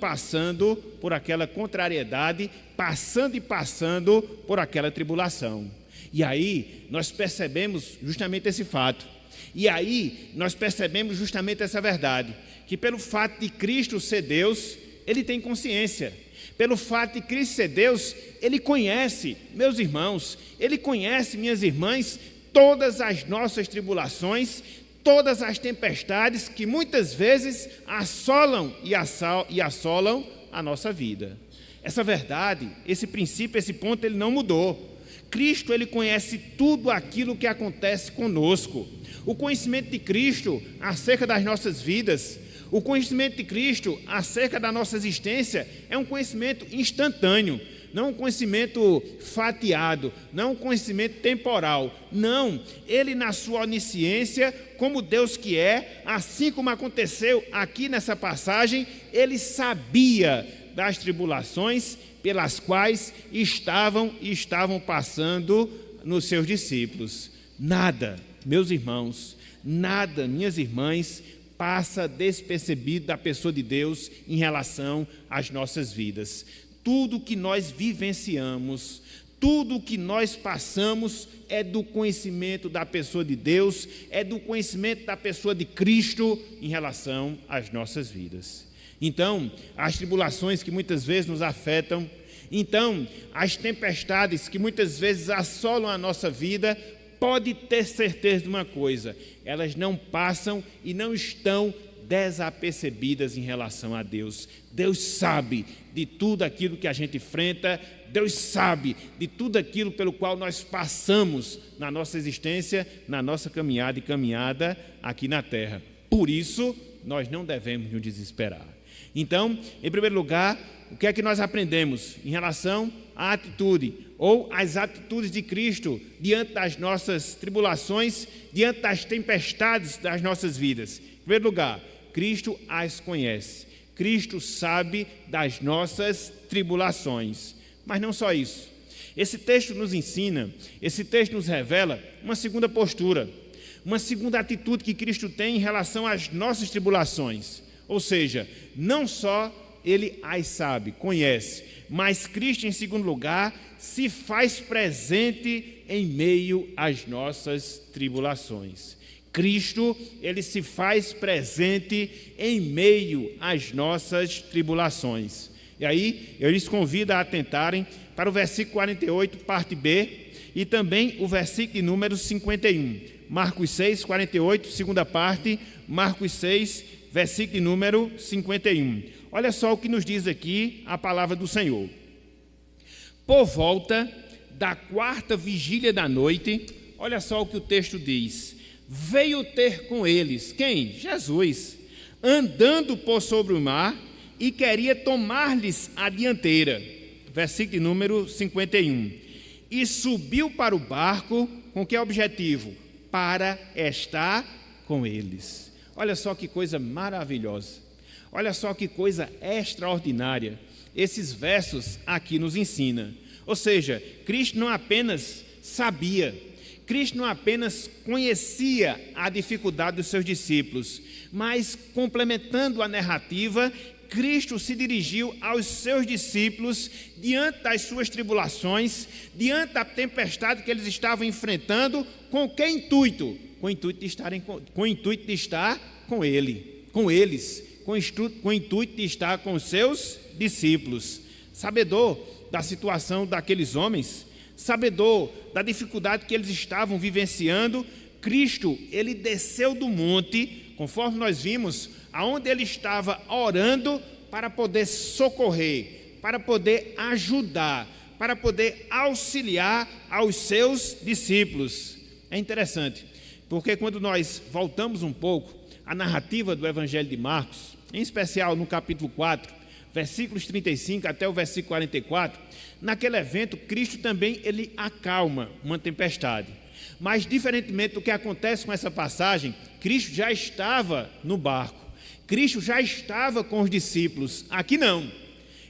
por aquela contrariedade, passando por aquela tribulação. E aí nós percebemos justamente esse fato. E aí nós percebemos justamente essa verdade, que pelo fato de Cristo ser Deus, ele tem consciência. Pelo fato de Cristo ser Deus, ele conhece, meus irmãos, ele conhece, minhas irmãs, todas as nossas tribulações, todas as tempestades que muitas vezes assolam e assolam a nossa vida. Essa verdade, esse princípio, esse ponto, ele não mudou. Cristo, ele conhece tudo aquilo que acontece conosco. O conhecimento de Cristo acerca das nossas vidas, o conhecimento de Cristo acerca da nossa existência é um conhecimento instantâneo, não um conhecimento fatiado, não um conhecimento temporal. Não, ele na sua onisciência, como Deus que é, assim como aconteceu aqui nessa passagem, ele sabia das tribulações pelas quais estavam passando nos seus discípulos. Nada, meus irmãos, nada, minhas irmãs, passa despercebido da pessoa de Deus em relação às nossas vidas. Tudo que nós vivenciamos, tudo que nós passamos é do conhecimento da pessoa de Deus, é do conhecimento da pessoa de Cristo em relação às nossas vidas. Então, as tribulações que muitas vezes nos afetam, então, as tempestades que muitas vezes assolam a nossa vida, pode ter certeza de uma coisa: elas não passam e não estão desapercebidas em relação a Deus. Deus sabe de tudo aquilo que a gente enfrenta, Deus sabe de tudo aquilo pelo qual nós passamos na nossa existência, na nossa caminhada aqui na terra. Por isso, nós não devemos nos desesperar. Então, em primeiro lugar, o que é que nós aprendemos em relação à atitude ou às atitudes de Cristo diante das nossas tribulações, diante das tempestades das nossas vidas? Em primeiro lugar, Cristo as conhece. Cristo sabe das nossas tribulações. Mas não só isso. Esse texto nos ensina, esse texto nos revela uma segunda postura, uma segunda atitude que Cristo tem em relação às nossas tribulações. Ou seja, não só ele as sabe, conhece, mas Cristo, em segundo lugar, se faz presente em meio às nossas tribulações. Cristo, ele se faz presente em meio às nossas tribulações. E aí, eu lhes convido a atentarem para o versículo 48, parte B, e também o versículo de número 51. Marcos 6, 48, segunda parte, Marcos 6, versículo de número 51. Olha só o que nos diz aqui a palavra do Senhor. Por volta da quarta vigília da noite, olha só o que o texto diz: veio ter com eles, quem? Jesus, andando por sobre o mar, e queria tomar-lhes a dianteira. Versículo de número 51. E subiu para o barco, com que objetivo? Para estar com eles. Olha só que coisa maravilhosa, olha só que coisa extraordinária esses versos aqui nos ensinam. Ou seja, Cristo não apenas sabia, Cristo não apenas conhecia a dificuldade dos seus discípulos, mas complementando a narrativa, Cristo se dirigiu aos seus discípulos diante das suas tribulações, diante da tempestade que eles estavam enfrentando, com que intuito? Com o intuito de estar com ele, com eles, com o intuito de estar com os seus discípulos. Sabedor da situação daqueles homens, sabedor da dificuldade que eles estavam vivenciando, Cristo, ele desceu do monte, conforme nós vimos, aonde ele estava orando para poder socorrer, para poder ajudar, para poder auxiliar aos seus discípulos. É interessante, porque quando nós voltamos um pouco à narrativa do Evangelho de Marcos, em especial no capítulo 4, versículos 35 até o versículo 44, naquele evento, Cristo também ele acalma uma tempestade. Mas, diferentemente do que acontece com essa passagem, Cristo já estava no barco, Cristo já estava com os discípulos. Aqui não,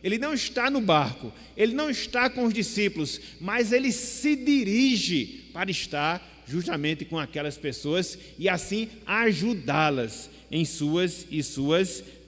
ele não está no barco, ele não está com os discípulos, mas ele se dirige para estar justamente com aquelas pessoas e assim ajudá-las em suas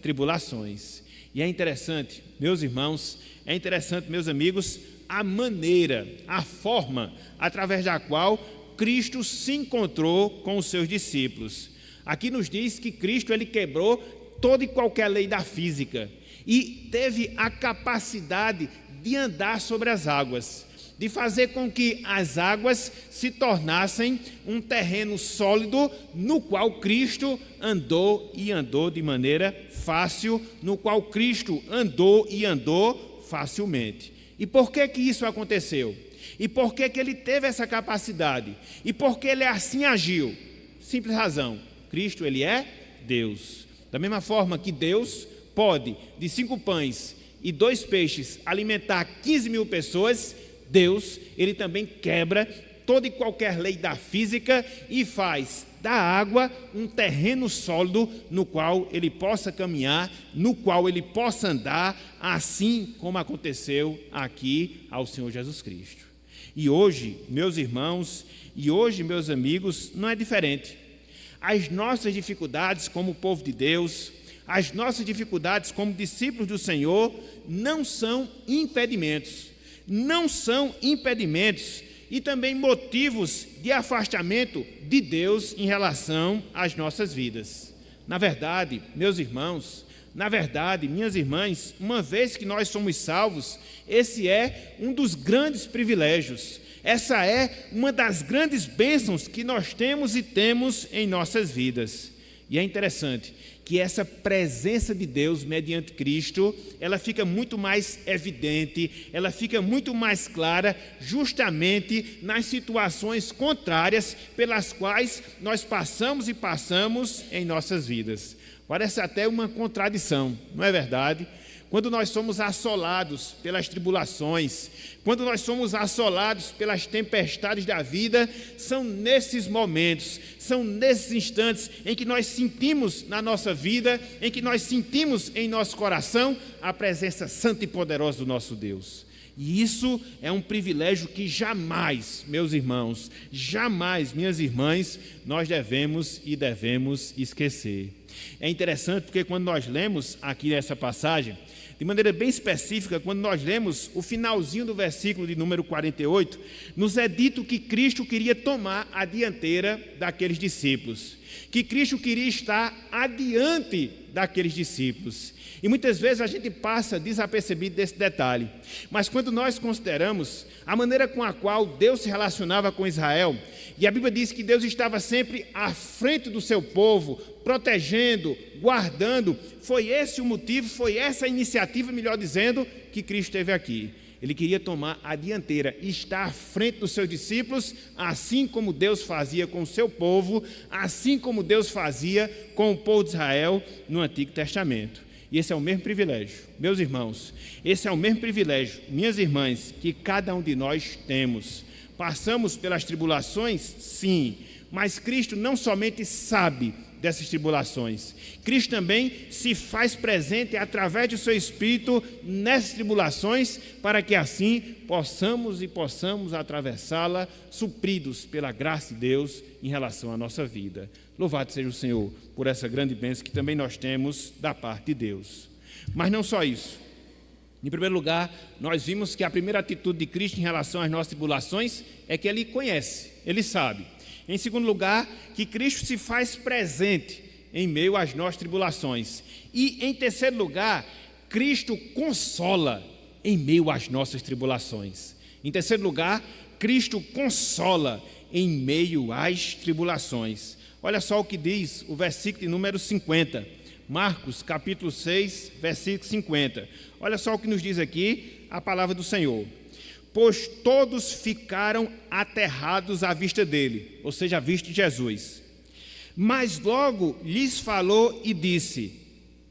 tribulações. E é interessante, meus irmãos, é interessante, meus amigos, a maneira, a forma através da qual Cristo se encontrou com os seus discípulos. Aqui nos diz que Cristo ele quebrou toda e qualquer lei da física. e teve a capacidade de andar sobre as águas, de fazer com que as águas se tornassem um terreno sólido no qual Cristo andou e andou de maneira fácil, no qual Cristo andou e andou facilmente. E por que que isso aconteceu? E por que que ele teve essa capacidade? E por que ele assim agiu? Simples razão, Cristo ele é Deus. Da mesma forma que Deus pode, de 5 pães e 2 peixes, alimentar 15 mil pessoas, Deus, ele também quebra toda e qualquer lei da física e faz da água um terreno sólido no qual ele possa caminhar, no qual ele possa andar, assim como aconteceu aqui ao Senhor Jesus Cristo. E hoje, meus irmãos, e hoje, meus amigos, não é diferente. As nossas dificuldades como povo de Deus, as nossas dificuldades como discípulos do Senhor, não são impedimentos. Não são impedimentos e também motivos de afastamento de Deus em relação às nossas vidas. Na verdade, meus irmãos, na verdade, minhas irmãs, uma vez que nós somos salvos, esse é um dos grandes privilégios. Essa é uma das grandes bênçãos que nós temos e temos em nossas vidas. E é interessante que essa presença de Deus mediante Cristo, ela fica muito mais evidente, ela fica muito mais clara, justamente nas situações contrárias pelas quais nós passamos e passamos em nossas vidas. Parece até uma contradição, não é verdade? Quando nós somos assolados pelas tribulações, quando nós somos assolados pelas tempestades da vida, são nesses momentos, são nesses instantes em que nós sentimos na nossa vida, em que nós sentimos em nosso coração a presença santa e poderosa do nosso Deus. E isso é um privilégio que jamais, meus irmãos, jamais, minhas irmãs, nós devemos esquecer. É interessante porque quando nós lemos aqui essa passagem, de maneira bem específica, quando nós lemos o finalzinho do versículo de número 48, nos é dito que Cristo queria tomar a dianteira daqueles discípulos, que Cristo queria estar adiante daqueles discípulos. E muitas vezes a gente passa desapercebido desse detalhe, mas quando nós consideramos a maneira com a qual Deus se relacionava com Israel, e a Bíblia diz que Deus estava sempre à frente do seu povo, protegendo, guardando, foi esse o motivo, foi essa a iniciativa, melhor dizendo, que Cristo teve aqui. Ele queria tomar a dianteira, estar à frente dos seus discípulos, assim como Deus fazia com o seu povo, assim como Deus fazia com o povo de Israel no Antigo Testamento. E esse é o mesmo privilégio, meus irmãos, esse é o mesmo privilégio, minhas irmãs, que cada um de nós temos. Passamos pelas tribulações? Sim, mas Cristo não somente sabe dessas tribulações, Cristo também se faz presente através do seu Espírito nessas tribulações, para que assim possamos atravessá-la, supridos pela graça de Deus em relação à nossa vida. Louvado seja o Senhor por essa grande bênção que também nós temos da parte de Deus. Mas não só isso. Em primeiro lugar, nós vimos que a primeira atitude de Cristo em relação às nossas tribulações é que Ele conhece, Ele sabe. Em segundo lugar, que Cristo se faz presente em meio às nossas tribulações. E em terceiro lugar, Cristo consola em meio às nossas tribulações. Em terceiro lugar, Cristo consola em meio às tribulações. Olha só o que diz o versículo de número 50. Marcos, capítulo 6, versículo 50. Olha só o que nos diz aqui a palavra do Senhor. Pois todos ficaram aterrados à vista dele, ou seja, à vista de Jesus. Mas logo lhes falou e disse: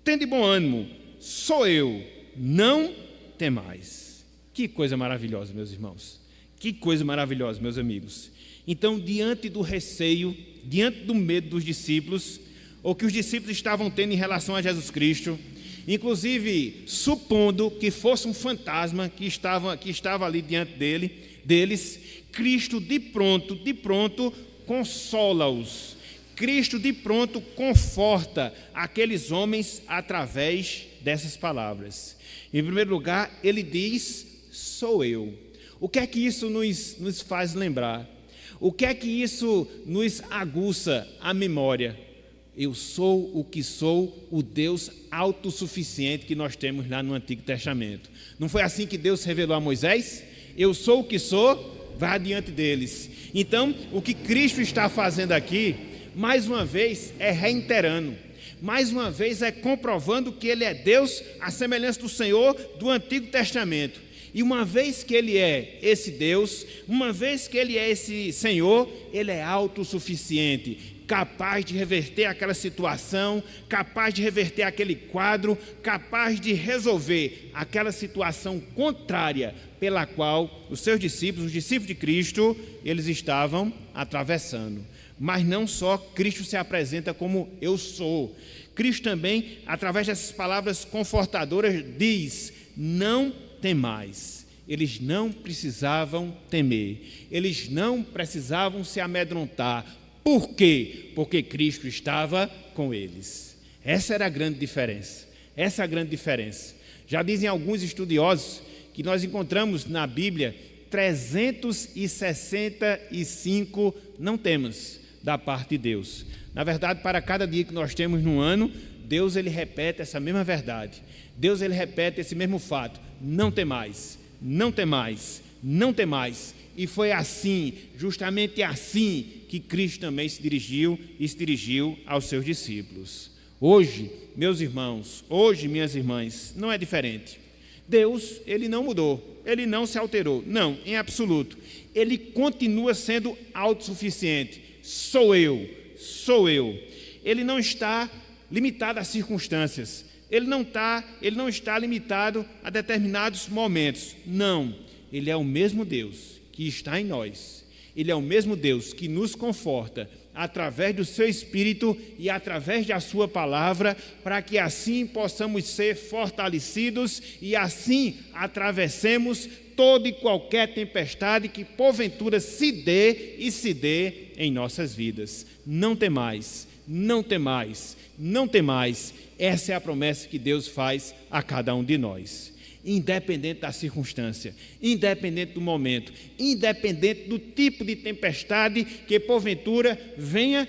tende bom ânimo, sou eu, não temais. Que coisa maravilhosa, meus irmãos. Que coisa maravilhosa, meus amigos. Então, diante do receio, diante do medo dos discípulos, ou que os discípulos estavam tendo em relação a Jesus Cristo, inclusive supondo que fosse um fantasma que estava ali diante deles, Cristo de pronto consola-os. Cristo de pronto conforta aqueles homens através dessas palavras. Em primeiro lugar, ele diz: sou eu. O que é que isso nos faz lembrar? O que é que isso nos aguça a memória? eu sou o que sou, o Deus autossuficiente que nós temos lá no Antigo Testamento. Não foi assim que Deus revelou a Moisés? Eu sou o que sou, vai adiante deles. Então, o que Cristo está fazendo aqui, mais uma vez, é reiterando. Mais uma vez, é comprovando que Ele é Deus, à semelhança do Senhor do Antigo Testamento. E uma vez que Ele é esse Deus, uma vez que Ele é esse Senhor, Ele é autossuficiente, capaz de reverter aquela situação, capaz de reverter aquele quadro, capaz de resolver aquela situação contrária pela qual os seus discípulos, os discípulos de Cristo, eles estavam atravessando. Mas não só Cristo se apresenta como eu sou. Cristo também, através dessas palavras confortadoras, diz: não temais. Eles não precisavam temer. Eles não precisavam se amedrontar. Por quê? Porque Cristo estava com eles. Essa era a grande diferença. Essa é a grande diferença. Já dizem alguns estudiosos que nós encontramos na Bíblia 365 não temos da parte de Deus. Na verdade, para cada dia que nós temos no ano, Deus ele repete essa mesma verdade. Deus ele repete esse mesmo fato: não temais, não temais, não temais. E foi assim, justamente assim, que Cristo também se dirigiu aos seus discípulos. Hoje, meus irmãos, hoje, minhas irmãs, não é diferente. Deus, ele não mudou, ele não se alterou, não, em absoluto. Ele continua sendo autossuficiente. Sou eu. Ele não está limitado às circunstâncias. Ele não está limitado a determinados momentos. Não, ele é o mesmo Deus que está em nós. Ele é o mesmo Deus que nos conforta através do seu Espírito e através da sua palavra, para que assim possamos ser fortalecidos e assim atravessemos toda e qualquer tempestade que porventura se dê em nossas vidas. Não temais, não temais, não temais. Essa é a promessa que Deus faz a cada um de nós. Independente da circunstância, independente do momento, independente do tipo de tempestade que porventura venha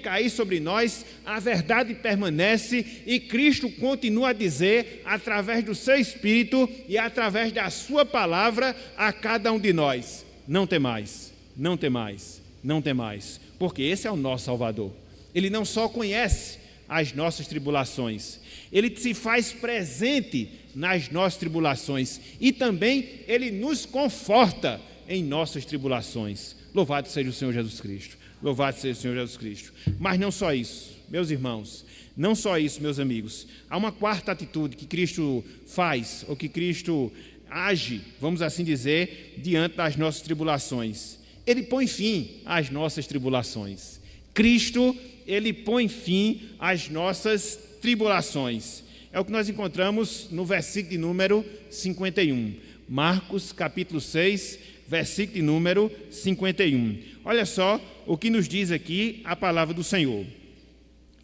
cair sobre nós, a verdade permanece e Cristo continua a dizer, através do seu Espírito e através da sua palavra, a cada um de nós: não temais, não temais, não temais, porque esse é o nosso Salvador. Ele não só conhece as nossas tribulações, Ele se faz presente nas nossas tribulações e também Ele nos conforta em nossas tribulações. Louvado seja o Senhor Jesus Cristo, louvado seja o Senhor Jesus Cristo. Mas não só isso, meus irmãos, não só isso, meus amigos. Há uma quarta atitude que Cristo faz, ou que Cristo age, vamos assim dizer, diante das nossas tribulações. Ele põe fim às nossas tribulações. Cristo, Ele põe fim às nossas tribulações. É o que nós encontramos no versículo de número 51. Marcos, capítulo 6, versículo de número 51. Olha só o que nos diz aqui a palavra do Senhor.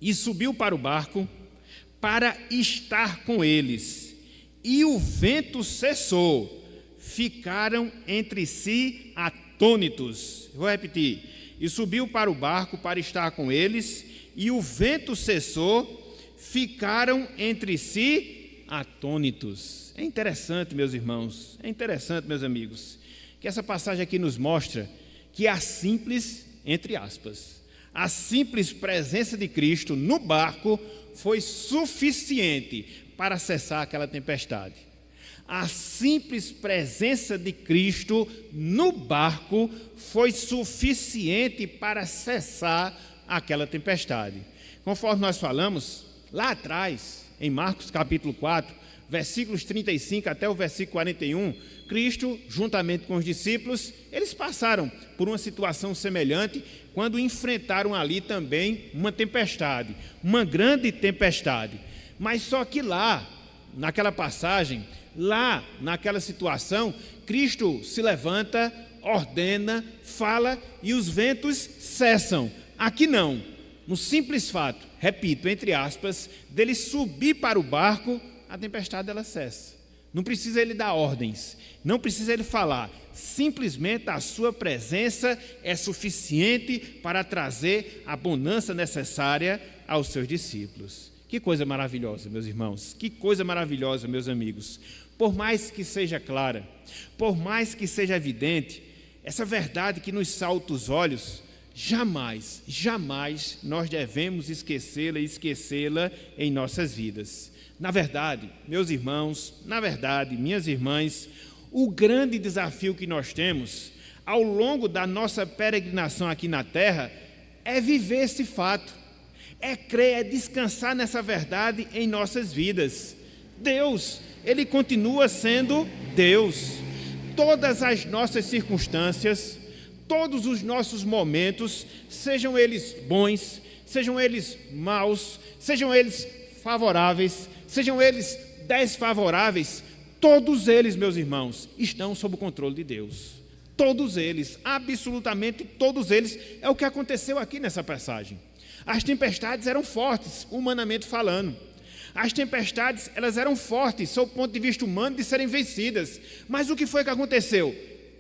E subiu para o barco para estar com eles. E o vento cessou. Ficaram entre si atônitos. Vou repetir. E subiu para o barco para estar com eles. E o vento cessou. Ficaram entre si atônitos. É interessante, meus irmãos, é interessante, meus amigos, que essa passagem aqui nos mostra que a simples, entre aspas, a simples presença de Cristo no barco foi suficiente para cessar aquela tempestade. A simples presença de Cristo no barco foi suficiente para cessar aquela tempestade. Conforme nós falamos lá atrás, em Marcos capítulo 4, versículos 35 até o versículo 41, Cristo, juntamente com os discípulos, eles passaram por uma situação semelhante quando enfrentaram ali também uma tempestade, uma grande tempestade. Mas só que lá, naquela passagem, lá naquela situação, Cristo se levanta, ordena, fala e os ventos cessam. Aqui não. No simples fato, repito, entre aspas, dele subir para o barco, a tempestade ela cessa. Não precisa ele dar ordens, não precisa ele falar. Simplesmente a sua presença é suficiente para trazer a bonança necessária aos seus discípulos. Que coisa maravilhosa, meus irmãos, que coisa maravilhosa, meus amigos. Por mais que seja clara, por mais que seja evidente, essa verdade que nos salta os olhos, jamais, jamais nós devemos esquecê-la em nossas vidas. Na verdade, meus irmãos, na verdade, minhas irmãs, o grande desafio que nós temos ao longo da nossa peregrinação aqui na terra é viver esse fato, é crer, é descansar nessa verdade em nossas vidas. Deus, Ele continua sendo Deus. Todas as nossas circunstâncias, todos os nossos momentos, sejam eles bons, sejam eles maus, sejam eles favoráveis, sejam eles desfavoráveis, todos eles, meus irmãos, estão sob o controle de Deus. Todos eles, absolutamente todos eles, é o que aconteceu aqui nessa passagem. As tempestades eram fortes, humanamente falando. As tempestades, elas eram fortes, sob o ponto de vista humano, de serem vencidas. Mas o que foi que aconteceu?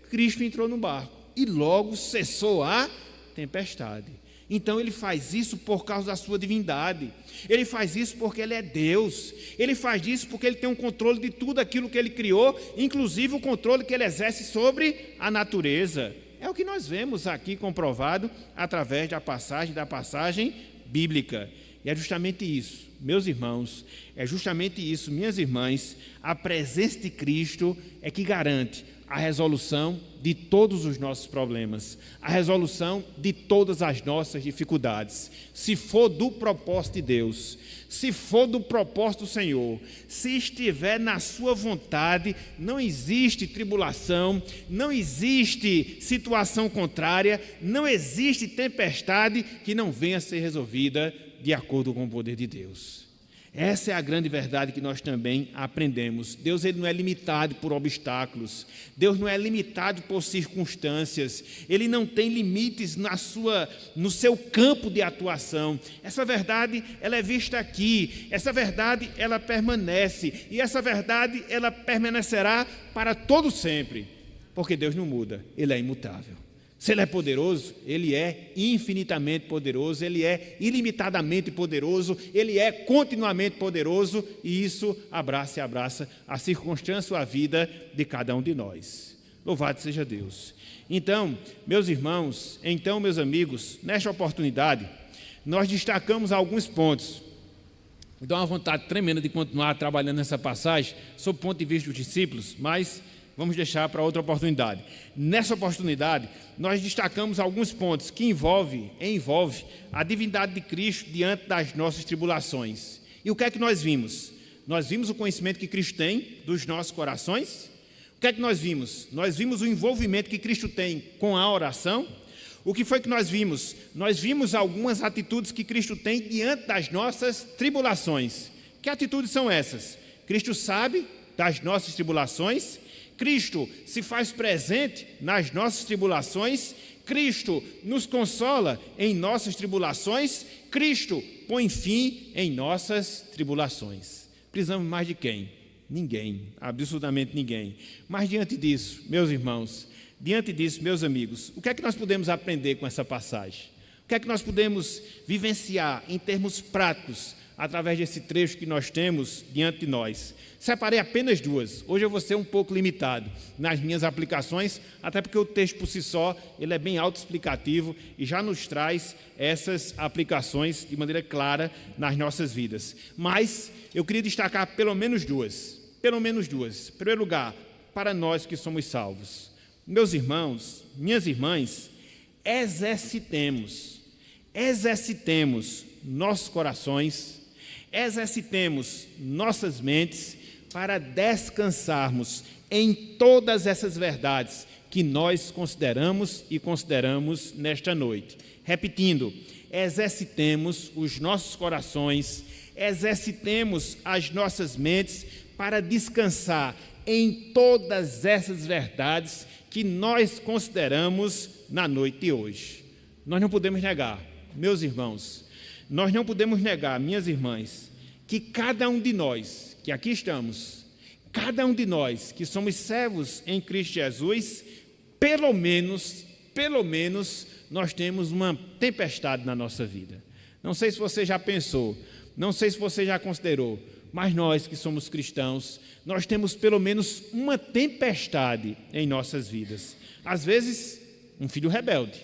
Cristo entrou no barco e logo cessou a tempestade. Então ele faz isso por causa da sua divindade. Ele faz isso porque ele é Deus. Ele faz isso porque ele tem um controle de tudo aquilo que ele criou, inclusive o controle que ele exerce sobre a natureza. É o que nós vemos aqui comprovado através da passagem bíblica. E é justamente isso, meus irmãos, é justamente isso, minhas irmãs, a presença de Cristo é que garante a resolução de todos os nossos problemas, a resolução de todas as nossas dificuldades. Se for do propósito de Deus, se for do propósito do Senhor, se estiver na sua vontade, não existe tribulação, não existe situação contrária, não existe tempestade que não venha a ser resolvida de acordo com o poder de Deus. Essa é a grande verdade que nós também aprendemos. Deus, ele não é limitado por obstáculos. Deus não é limitado por circunstâncias. Ele não tem limites no seu campo de atuação. Essa verdade, ela é vista aqui. Essa verdade, ela permanece. E essa verdade, ela permanecerá para todo sempre. Porque Deus não muda. Ele é imutável. Se Ele é poderoso, Ele é infinitamente poderoso, Ele é ilimitadamente poderoso, Ele é continuamente poderoso, e isso abraça e abraça a circunstância ou a vida de cada um de nós. Louvado seja Deus. Então, meus irmãos, meus amigos, nesta oportunidade, nós destacamos alguns pontos. Me dá uma vontade tremenda de continuar trabalhando nessa passagem, sob o ponto de vista dos discípulos, mas vamos deixar para outra oportunidade. Nessa oportunidade, nós destacamos alguns pontos que envolve a divindade de Cristo diante das nossas tribulações. E o que é que nós vimos? Nós vimos o conhecimento que Cristo tem dos nossos corações. O que é que nós vimos? Nós vimos o envolvimento que Cristo tem com a oração. O que foi que nós vimos? Nós vimos algumas atitudes que Cristo tem diante das nossas tribulações. Que atitudes são essas? Cristo sabe das nossas tribulações. Cristo se faz presente nas nossas tribulações, Cristo nos consola em nossas tribulações, Cristo põe fim em nossas tribulações. Precisamos mais de quem? Ninguém, absolutamente ninguém. Mas diante disso, meus irmãos, diante disso, meus amigos, o que é que nós podemos aprender com essa passagem? O que é que nós podemos vivenciar em termos práticos através desse trecho que nós temos diante de nós? Separei apenas duas. Hoje eu vou ser um pouco limitado nas minhas aplicações, até porque o texto por si só ele é bem autoexplicativo e já nos traz essas aplicações de maneira clara nas nossas vidas. Mas eu queria destacar pelo menos duas. Em primeiro lugar, para nós que somos salvos. Meus irmãos, minhas irmãs, exercitemos nossos corações, exercitemos nossas mentes para descansarmos em todas essas verdades que nós consideramos nesta noite. Repetindo, exercitemos os nossos corações, exercitemos as nossas mentes para descansar em todas essas verdades que nós consideramos na noite de hoje. Nós não podemos negar, meus irmãos, nós não podemos negar, minhas irmãs, que cada um de nós que aqui estamos, cada um de nós que somos servos em Cristo Jesus, pelo menos nós temos uma tempestade na nossa vida. Não sei se você já pensou, não sei se você já considerou, mas nós que somos cristãos, nós temos pelo menos uma tempestade em nossas vidas. Às vezes, um filho rebelde.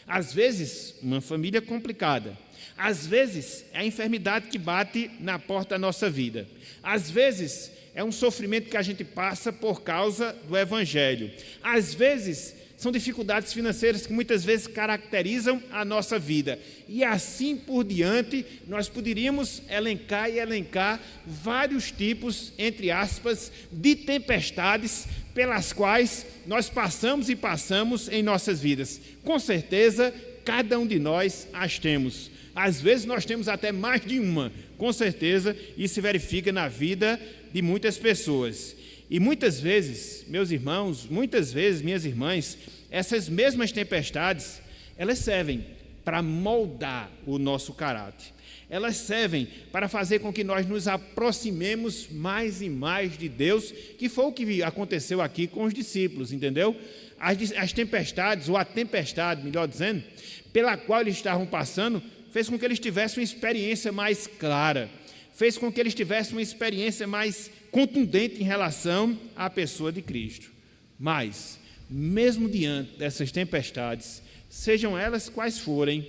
Às vezes, uma família complicada. Às vezes, é a enfermidade que bate na porta da nossa vida. Às vezes, é um sofrimento que a gente passa por causa do Evangelho. Às vezes, são dificuldades financeiras que muitas vezes caracterizam a nossa vida. E assim por diante, nós poderíamos elencar vários tipos, entre aspas, de tempestades pelas quais nós passamos e passamos em nossas vidas. Com certeza, cada um de nós as temos. Às vezes nós temos até mais de uma, com certeza, isso se verifica na vida de muitas pessoas. E muitas vezes, meus irmãos, muitas vezes, minhas irmãs, essas mesmas tempestades, elas servem para moldar o nosso caráter. Elas servem para fazer com que nós nos aproximemos mais e mais de Deus, que foi o que aconteceu aqui com os discípulos, entendeu? As tempestades, ou a tempestade, melhor dizendo, pela qual eles estavam passando, fez com que eles tivessem uma experiência mais clara, fez com que eles tivessem uma experiência mais contundente em relação à pessoa de Cristo. Mas, mesmo diante dessas tempestades, sejam elas quais forem,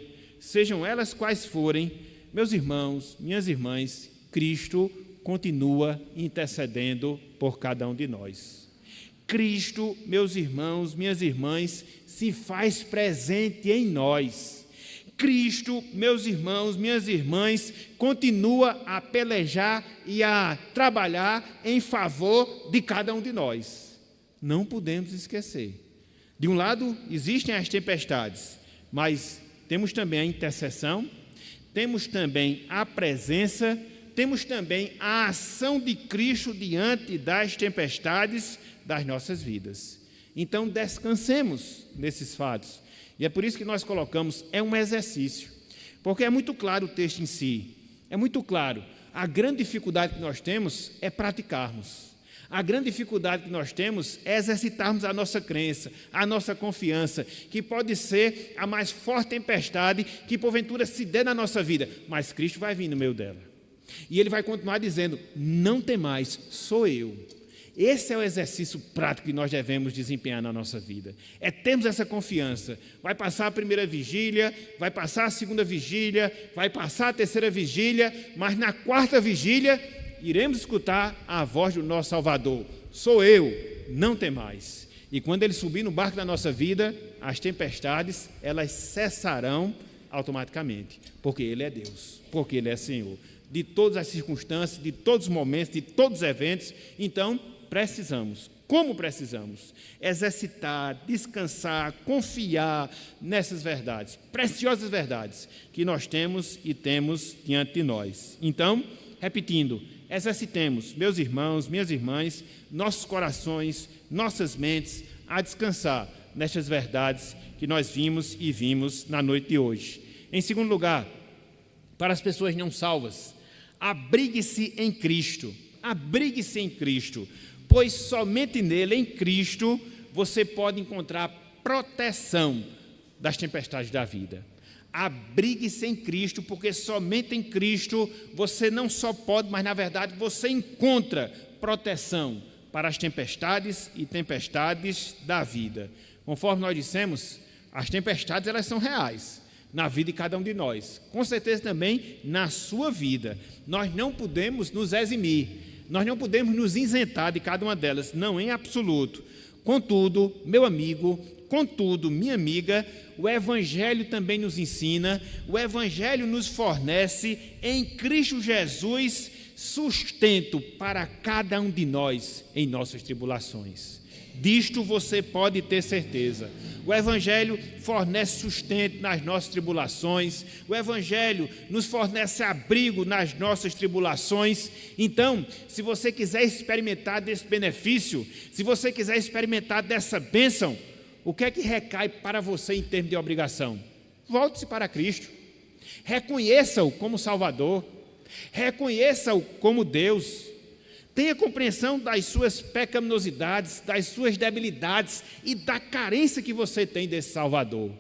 meus irmãos, minhas irmãs, Cristo continua intercedendo por cada um de nós. Cristo, meus irmãos, minhas irmãs, se faz presente em nós. Cristo, meus irmãos, minhas irmãs, continua a pelejar e a trabalhar em favor de cada um de nós. Não podemos esquecer. De um lado, existem as tempestades, mas temos também a intercessão, temos também a presença, temos também a ação de Cristo diante das tempestades das nossas vidas. Então, descansemos nesses fatos. E é por isso que nós colocamos, é um exercício, porque é muito claro o texto em si, é muito claro, a grande dificuldade que nós temos é praticarmos, a grande dificuldade que nós temos é exercitarmos a nossa crença, a nossa confiança, que pode ser a mais forte tempestade que porventura se dê na nossa vida, mas Cristo vai vir no meio dela, e Ele vai continuar dizendo, não temais, sou eu. Esse é o exercício prático que nós devemos desempenhar na nossa vida. É termos essa confiança. Vai passar a primeira vigília, vai passar a segunda vigília, vai passar a terceira vigília, mas na quarta vigília iremos escutar a voz do nosso Salvador. Sou eu, não temais. E quando Ele subir no barco da nossa vida, as tempestades, elas cessarão automaticamente, porque Ele é Deus, porque Ele é Senhor. De todas as circunstâncias, de todos os momentos, de todos os eventos, então, como precisamos exercitar, descansar, confiar nessas verdades, preciosas verdades que nós temos e temos diante de nós. Então, repetindo, exercitemos, meus irmãos, minhas irmãs, nossos corações, nossas mentes, a descansar nestas verdades que nós vimos e vimos na noite de hoje. Em segundo lugar, para as pessoas não salvas, abrigue-se em Cristo, pois somente nele, em Cristo, você pode encontrar proteção das tempestades da vida. Abrigue-se em Cristo, porque somente em Cristo você não só pode, mas na verdade você encontra proteção para as tempestades e tempestades da vida. Conforme nós dissemos, as tempestades elas são reais na vida de cada um de nós, com certeza também na sua vida. Nós não podemos nos eximir, nós não podemos nos isentar de cada uma delas, não em absoluto. Contudo, meu amigo, minha amiga, o Evangelho também nos ensina, o Evangelho nos fornece em Cristo Jesus sustento para cada um de nós em nossas tribulações. Disto você pode ter certeza. O Evangelho fornece sustento nas nossas tribulações, o Evangelho nos fornece abrigo nas nossas tribulações. Então, se você quiser experimentar desse benefício, se você quiser experimentar dessa bênção, o que é que recai para você em termos de obrigação? Volte-se para Cristo, reconheça-o como Salvador, reconheça-o como Deus. Tenha compreensão das suas pecaminosidades, das suas debilidades e da carência que você tem desse Salvador.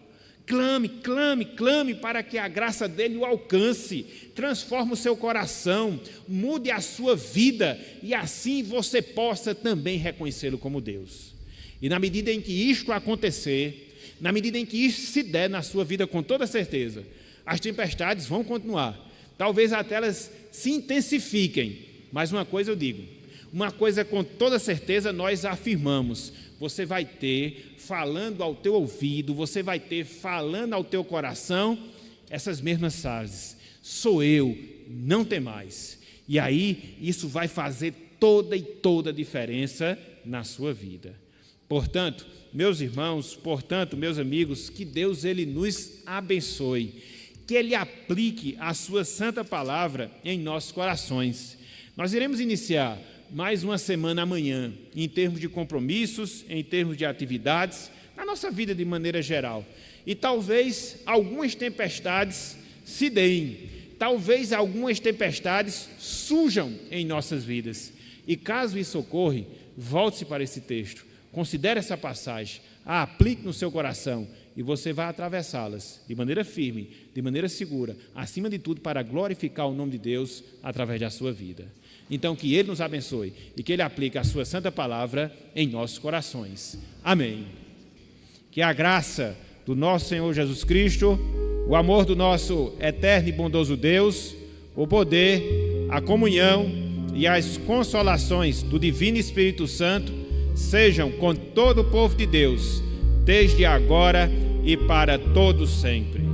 Clame, clame, clame para que a graça dele o alcance, transforme o seu coração, mude a sua vida e assim você possa também reconhecê-lo como Deus. E na medida em que isto acontecer, na medida em que isso se der na sua vida com toda certeza, as tempestades vão continuar, talvez até elas se intensifiquem, mas uma coisa eu digo, uma coisa com toda certeza nós afirmamos: você vai ter falando ao teu ouvido, você vai ter falando ao teu coração essas mesmas frases: sou eu, não tem mais. E aí isso vai fazer toda a diferença na sua vida. Portanto, meus irmãos, portanto, meus amigos, que Deus ele nos abençoe, que Ele aplique a sua santa palavra em nossos corações. Nós iremos iniciar mais uma semana amanhã, em termos de compromissos, em termos de atividades, na nossa vida de maneira geral. E talvez algumas tempestades se deem, talvez algumas tempestades surjam em nossas vidas. E caso isso ocorra, volte-se para esse texto, considere essa passagem, a aplique no seu coração e você vai atravessá-las de maneira firme, de maneira segura, acima de tudo para glorificar o nome de Deus através da sua vida. Então, que Ele nos abençoe e que Ele aplique a sua santa palavra em nossos corações. Amém. Que a graça do nosso Senhor Jesus Cristo, o amor do nosso eterno e bondoso Deus, o poder, a comunhão e as consolações do Divino Espírito Santo sejam com todo o povo de Deus, desde agora e para todos sempre.